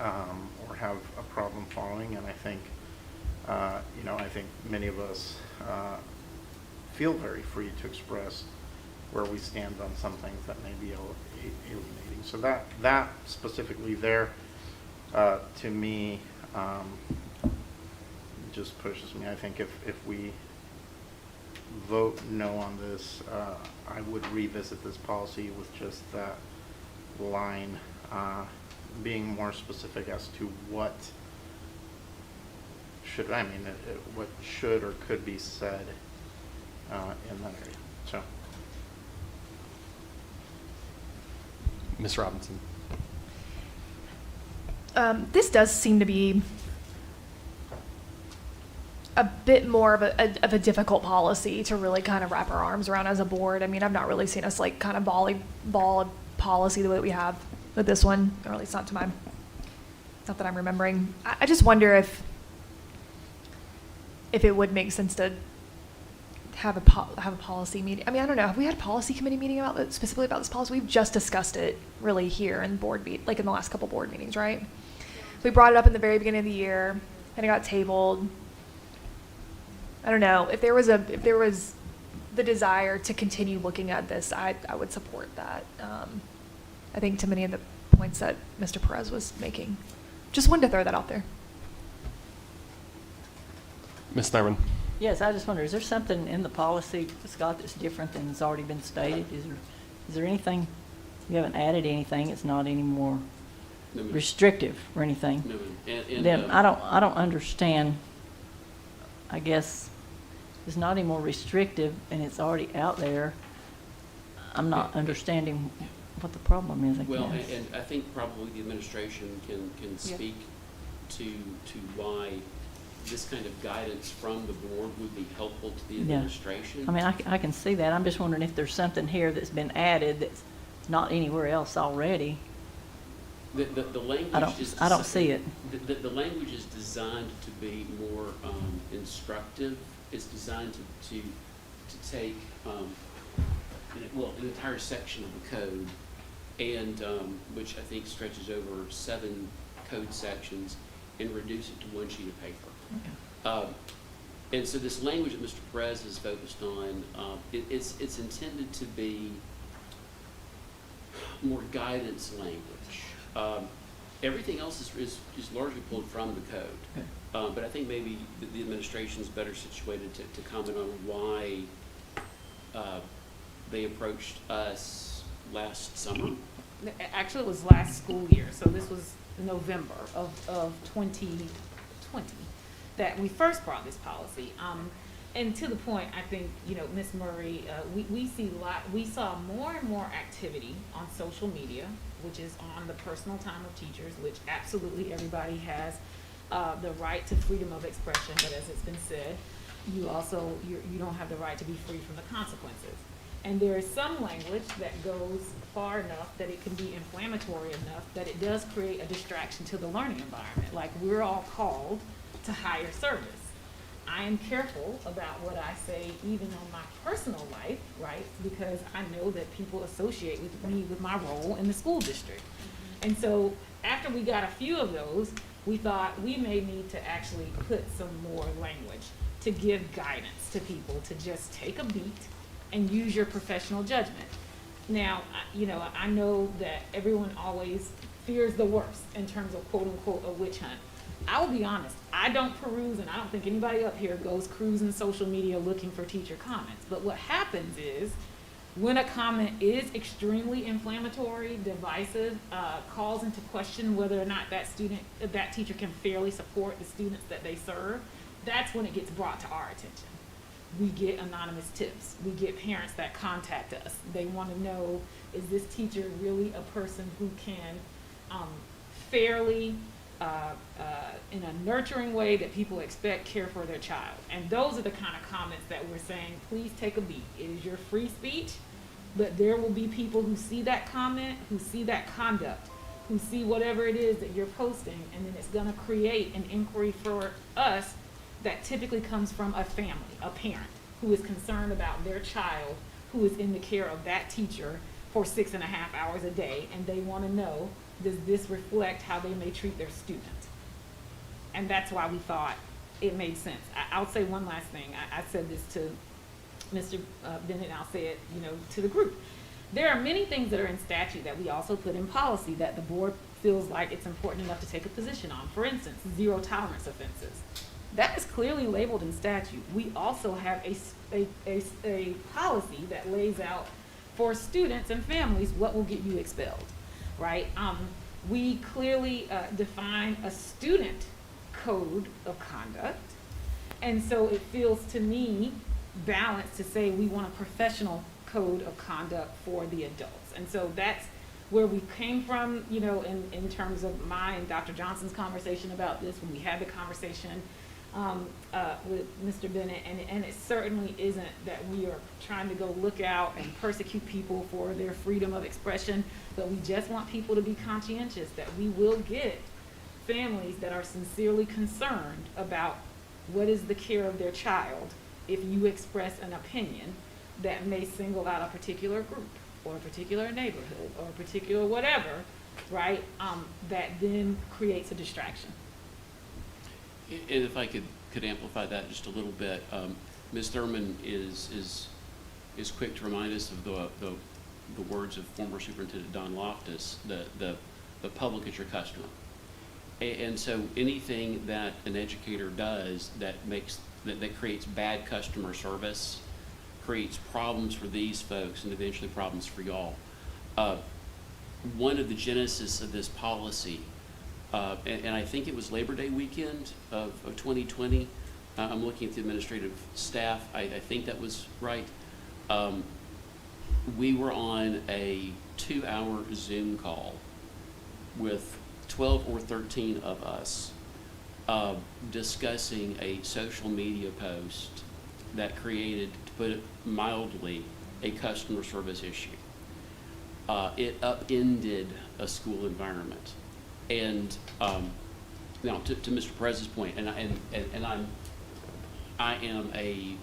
or have a problem following? And I think, I think many of us feel very free to express where we stand on some things that may be alienating. So that specifically there, to me, just pushes me. I think if we vote no on this, I would revisit this policy with just that line being more specific as to what should or could be said in that area. So, Ms. Robinson. This does seem to be a bit more of a difficult policy to really kind of wrap our arms around as a board. I mean, I've not really seen us like kind of volleyball policy the way that we have with this one, or at least not that I'm remembering. I just wonder if it would make sense to have a policy meeting. I mean, I don't know. Have we had a policy committee meeting specifically about this policy? We've just discussed it really here in like in the last couple board meetings, right? We brought it up in the very beginning of the year, and it got tabled. I don't know. If there was the desire to continue looking at this, I would support that. I think to many of the points that Mr. Perez was making. Just wanted to throw that out there. Ms. Thurman. Yes, I just wonder, is there something in the policy, Scott, that's different than has already been stated? Is there anything, you haven't added anything, it's not any more restrictive or anything? No, then I don't understand. I guess it's not any more restrictive and it's already out there. I'm not understanding what the problem is, I guess. And I think probably the administration can speak to why this kind of guidance from the board would be helpful to the administration. I mean, I can see that. I'm just wondering if there's something here that's been added that's not anywhere else already. The language I don't see it. The language is designed to be more instructive. It's designed to take an entire section of the code, and which I think stretches over 7 code sections, and reduce it to 1 sheet of paper. Okay. And so this language that Mr. Perez has focused on, it's intended to be more guidance language. Everything else is largely pulled from the code. Okay. But I think maybe the administration is better situated to comment on why they approached us last summer. Actually, it was last school year, so this was November of 2020 that we first brought this policy. And to the point, I think, Ms. Murray, we saw more and more activity on social media, which is on the personal time of teachers, which absolutely everybody has the right to freedom of expression, but as it's been said, you don't have the right to be free from the consequences. And there is some language that goes far enough that it can be inflammatory enough that it does create a distraction to the learning environment. Like, we're all called to higher service. I am careful about what I say, even on my personal life, right? Because I know that people associate with me with my role in the school district. And so after we got a few of those, we thought we may need to actually put some more language to give guidance to people to just take a beat and use your professional judgment. Now, I know that everyone always fears the worst in terms of quote unquote a witch hunt. I will be honest, I don't peruse, and I don't think anybody up here goes cruising social media looking for teacher comments. But what happens is, when a comment is extremely inflammatory, divisive, calls into question whether or not that teacher can fairly support the students that they serve, that's when it gets brought to our attention. We get anonymous tips. We get parents that contact us. They want to know, is this teacher really a person who can fairly, in a nurturing way that people expect, care for their child? And those are the kind of comments that we're saying, please take a beat. It is your free speech, but there will be people who see that comment, who see that conduct, who see whatever it is that you're posting, and then it's going to create an inquiry for us that typically comes from a family, a parent, who is concerned about their child who is in the care of that teacher for 6.5 hours a day, and they want to know, does this reflect how they may treat their student? And that's why we thought it made sense. I'll say one last thing. I said this to Mr. Bennett, and I'll say it, to the group. There are many things that are in statute that we also put in policy that the board feels like it's important enough to take a position on. For instance, zero tolerance offenses. That is clearly labeled in statute. We also have a policy that lays out for students and families what will get you expelled, right? We clearly define a student code of conduct, and so it feels to me balanced to say we want a professional code of conduct for the adults. And so that's where we came from, in terms of my and Dr. Johnson's conversation about this, when we had the conversation with Mr. Bennett, and it certainly isn't that we are trying to go look out and persecute people for their freedom of expression, but we just want people to be conscientious that we will get families that are sincerely concerned about what is the care of their child if you express an opinion that may single out a particular group or a particular neighborhood or a particular whatever, right, that then creates a distraction. And if I could amplify that just a little bit, Ms. Thurman is quick to remind us of the words of former Superintendent Don Loftus, the public is your customer. And so anything that an educator does that creates bad customer service creates problems for these folks and eventually problems for y'all. One of the genesis of this policy, and I think it was Labor Day weekend of 2020. I'm looking at the administrative staff. I think that was right. We were on a 2-hour Zoom call with 12 or 13 of us discussing a social media post that created, to put it mildly, a customer service issue. It upended a school environment. And now to Mr. Perez's point, and I am a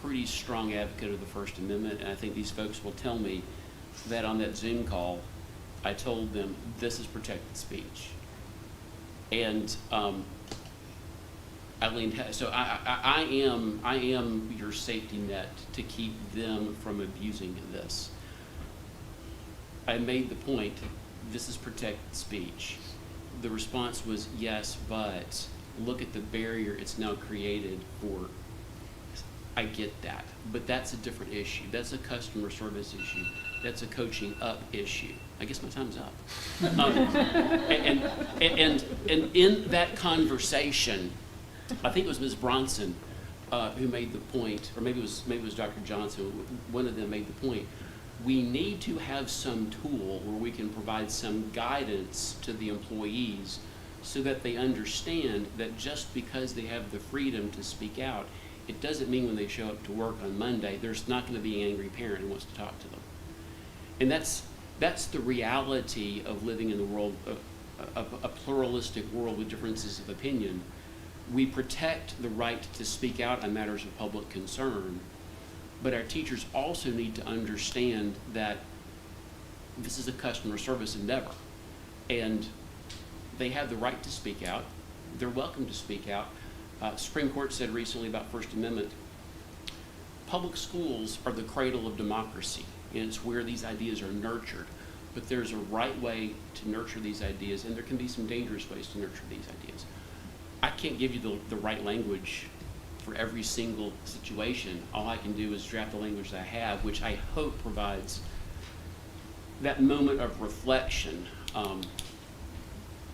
pretty strong advocate of the First Amendment, and I think these folks will tell me that on that Zoom call, I told them this is protected speech. And Eileen, so I am your safety net to keep them from abusing this. I made the point, this is protected speech. The response was yes, but look at the barrier it's now created for. I get that, but that's a different issue. That's a customer service issue. That's a coaching up issue. I guess my time's up. And in that conversation, I think it was Ms. Bronson who made the point, or maybe it was Dr. Johnson. One of them made the point. We need to have some tool where we can provide some guidance to the employees so that they understand that just because they have the freedom to speak out, it doesn't mean when they show up to work on Monday, there's not going to be an angry parent who wants to talk to them. And that's the reality of living in the world, a pluralistic world with differences of opinion. We protect the right to speak out on matters of public concern, but our teachers also need to understand that this is a customer service endeavor, and they have the right to speak out. They're welcome to speak out. Supreme Court said recently about First Amendment, public schools are the cradle of democracy, and it's where these ideas are nurtured. But there's a right way to nurture these ideas, and there can be some dangerous ways to nurture these ideas. I can't give you the right language for every single situation. All I can do is draft the language that I have, which I hope provides that moment of reflection.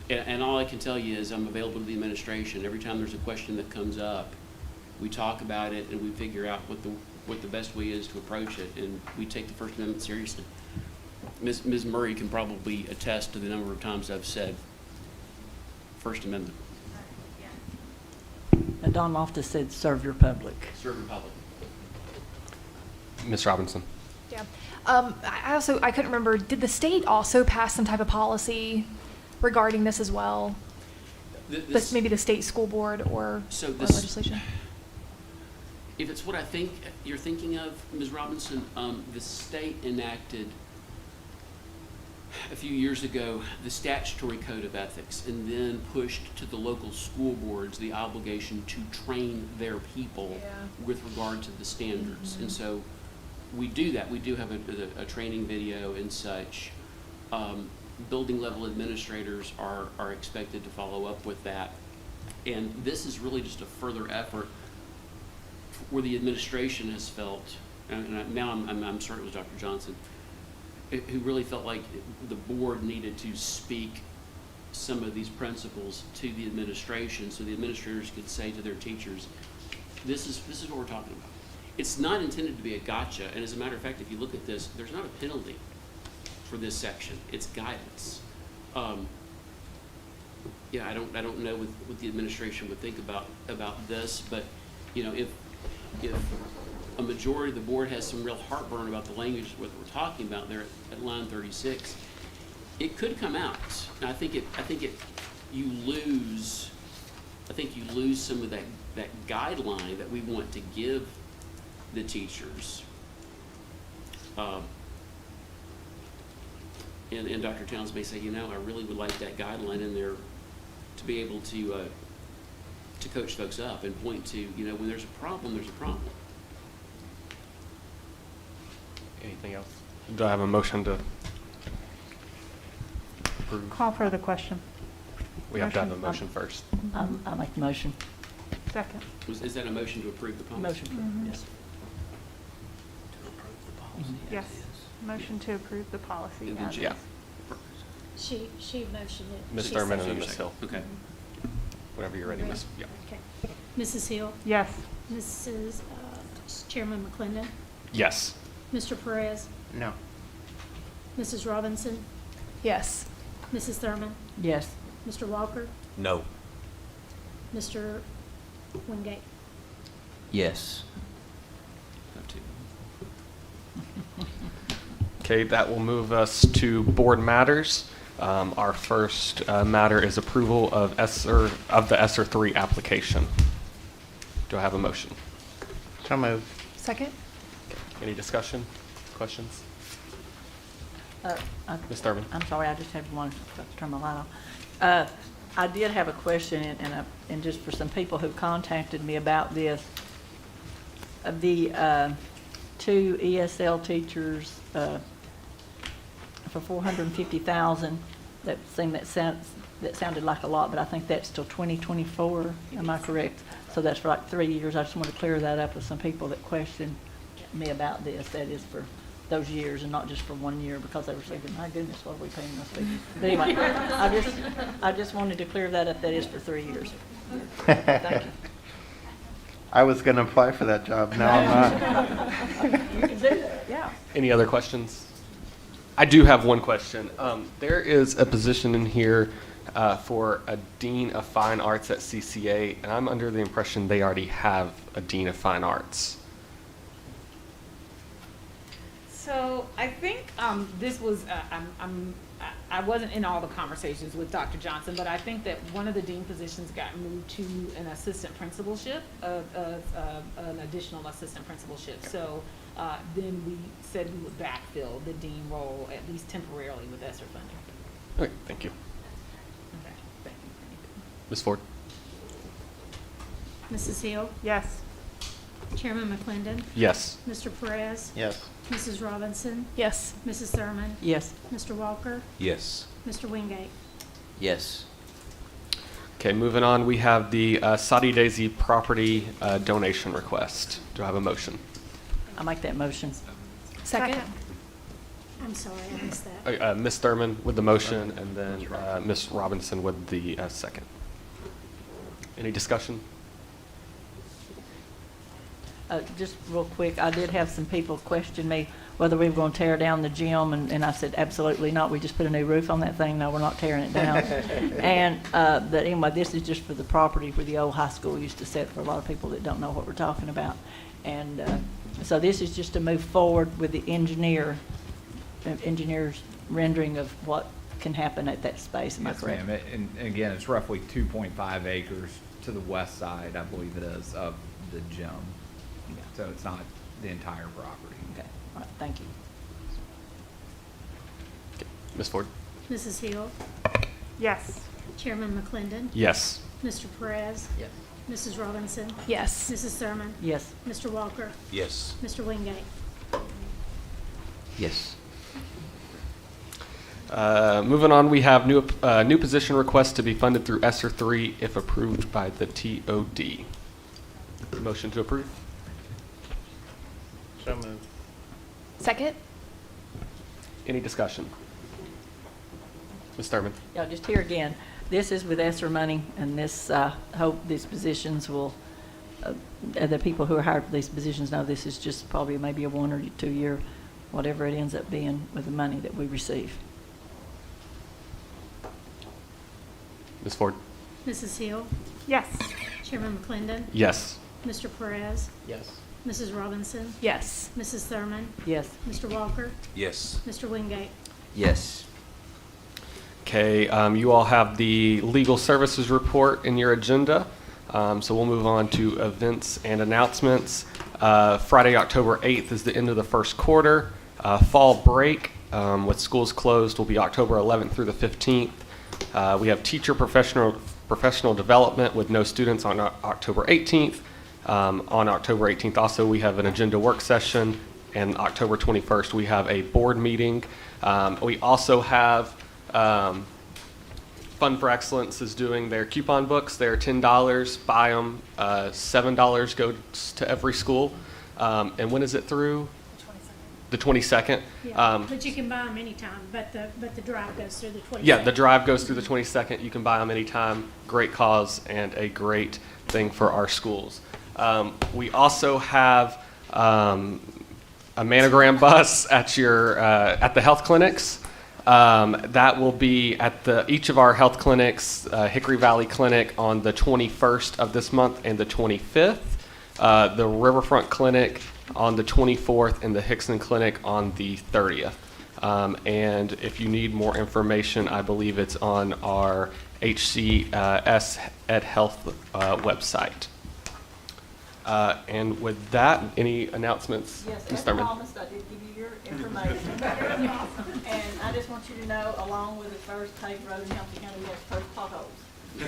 And all I can tell you is I'm available to the administration. Every time there's a question that comes up, we talk about it and we figure out what the best way is to approach it, and we take the First Amendment seriously. Ms. Murray can probably attest to the number of times I've said First Amendment. And Don Loftus said, serve your public. Serve your public. Ms. Robinson. Yeah. I couldn't remember, did the state also pass some type of policy regarding this as well? Maybe the state school board or legislation? If it's what I think you're thinking of, Ms. Robinson, the state enacted a few years ago the statutory code of ethics, and then pushed to the local school boards the obligation to train their people with regard to the standards. Mm-hmm. And so we do that. We do have a training video and such. Building level administrators are expected to follow up with that. And this is really just a further effort where the administration has felt, and now I'm certain it was Dr. Johnson, who really felt like the board needed to speak some of these principles to the administration so the administrators could say to their teachers, this is what we're talking about. It's not intended to be a gotcha, and as a matter of fact, if you look at this, there's not a penalty for this section. It's guidance. I don't know what the administration would think about this, but if a majority of the board has some real heartburn about the language what we're talking about there at line 36, it could come out. And I think you lose some of that guideline that we want to give the teachers. And Dr. Towns may say, I really would like that guideline in there to be able to coach folks up and point to, when there's a problem, there's a problem. Anything else? Do I have a motion to approve? Call for the question. We have to have a motion first. I make the motion. Second. Is that a motion to approve the policy? Motion, Mm-hmm. yes. To approve the policy. Yes. Motion to approve the policy. And then as Yeah. is. She motioned it. Ms. She Thurman seconded and it. Ms. Hill. Okay. Whenever you're ready, Ms. Yeah. Okay. Mrs. Hill? Yes. Mrs. Chairman McClendon? Yes. Mr. Perez? No. Mrs. Robinson? Yes. Mrs. Thurman? Yes. Mr. Walker? No. Mr. Wingate? Yes. Have to. Okay, that will move us to board matters. Our first matter is approval of the ESSER 3 application. Do I have a motion? So moved. Second? Any discussion, questions? Ms. Thurman? I'm sorry, I just had one. Got to turn my light on. I did have a question, and just for some people who contacted me about this, the 2 ESL teachers for $450,000. That sounded like a lot, but I think that's till 2024. Am I correct? So that's for like 3 years. I just want to clear that up with some people that questioned me about this. That is for those years and not just for 1 year, because they were thinking, my goodness, what are we paying those people? But anyway, I just wanted to clear that up. That is for 3 years. Thank you. I was going to apply for that job. Now I'm not. You can do that, yeah. Any other questions? I do have one question. There is a position in here for a Dean of Fine Arts at CCA, and I'm under the impression they already have a Dean of Fine Arts. So I think this was, I wasn't in all the conversations with Dr. Johnson, but I think that one of the dean positions got moved to an assistant principalship, an additional assistant principalship. So then we said we would backfill the dean role, at least temporarily, with ESSER funding. Okay, thank you. Okay, thank you. Ms. Ford? Mrs. Hill? Yes. Chairman McClendon? Yes. Mr. Perez? Yes. Mrs. Robinson? Yes. Mrs. Thurman? Yes. Mr. Walker? Yes. Mr. Wingate? Yes. Okay, moving on, we have the Sadi Daisy property donation request. Do I have a motion? I make that motion. Second. I'm sorry, I missed that. Ms. Thurman with the motion, and then Ms. Robinson with the second. Any discussion? Just real quick, I did have some people question me whether we were going to tear down the gym, and I said, absolutely not. We just put a new roof on that thing. No, we're not tearing it down. And that anyway, this is just for the property where the old high school used to sit, for a lot of people that don't know what we're talking about. And so this is just to move forward with the engineer's rendering of what can happen at that space. Am I Yes, correct? ma'am. And again, it's roughly 2.5 acres to the west side, I believe it is, of the gym. So it's not the entire property. Okay, all right, thank you. Ms. Ford? Mrs. Hill? Yes. Chairman McClendon? Yes. Mr. Perez? Yes. Mrs. Robinson? Yes. Mrs. Thurman? Yes. Mr. Walker? Yes. Mr. Wingate? Yes. Moving on, we have new position requests to be funded through ESSER 3 if approved by the TOD. Motion to approve? So moved. Second. Any discussion? Ms. Thurman? Yeah, just here again, this is with ESSER money, and this, hope these positions will, the people who are hired for these positions know this is just probably maybe a 1 or 2 year, whatever it ends up being with the money that we receive. Ms. Ford? Mrs. Hill? Yes. Chairman McClendon? Yes. Mr. Perez? Yes. Mrs. Robinson? Yes. Mrs. Thurman? Yes. Mr. Walker? Yes. Mr. Wingate? Yes. Okay, you all have the legal services report in your agenda. So we'll move on to events and announcements. Friday, October 8th is the end of the first quarter. Fall break with schools closed will be October 11th through the 15th. We have teacher professional development with no students on October 18th. On October 18th also we have an agenda work session, and October 21st we have a board meeting. We also have Fund for Excellence is doing their coupon books. They're $10, buy them, $7 goes to every school. And when is it through? The 22nd. Yeah, but you can buy them anytime, but the drive goes through the 22nd. Yeah, the drive goes through the 22nd. You can buy them anytime. Great cause and a great thing for our schools. We also have a mammogram bus at your at the health clinics. That will be at each of our health clinics, Hickory Valley Clinic on the 21st of this month and the 25th, the Riverfront Clinic on the 24th, and the Hickson Clinic on the 30th. And if you need more information, I believe it's on our HCS Ed Health website. And with that, any announcements? Yes, Ms. as Thurman? promised, I did give you your information. And I just want you to know, along with the first paved road in Hamilton County, we have first potholes.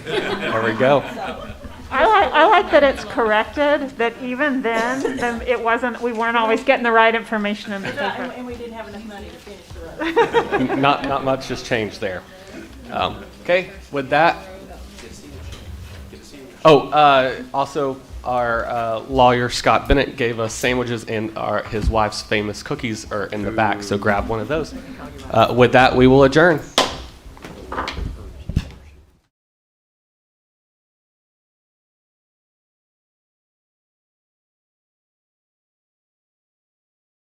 There we go. So, I like that it's corrected, that even then it wasn't, we weren't always getting the right information in the That's right, paper. and we didn't have enough money to finish the road. Not much has changed there. Okay, with that. Also, our lawyer, Scott Bennett, gave us sandwiches, and his wife's famous cookies are in the back, so grab one of those. With that, we will adjourn.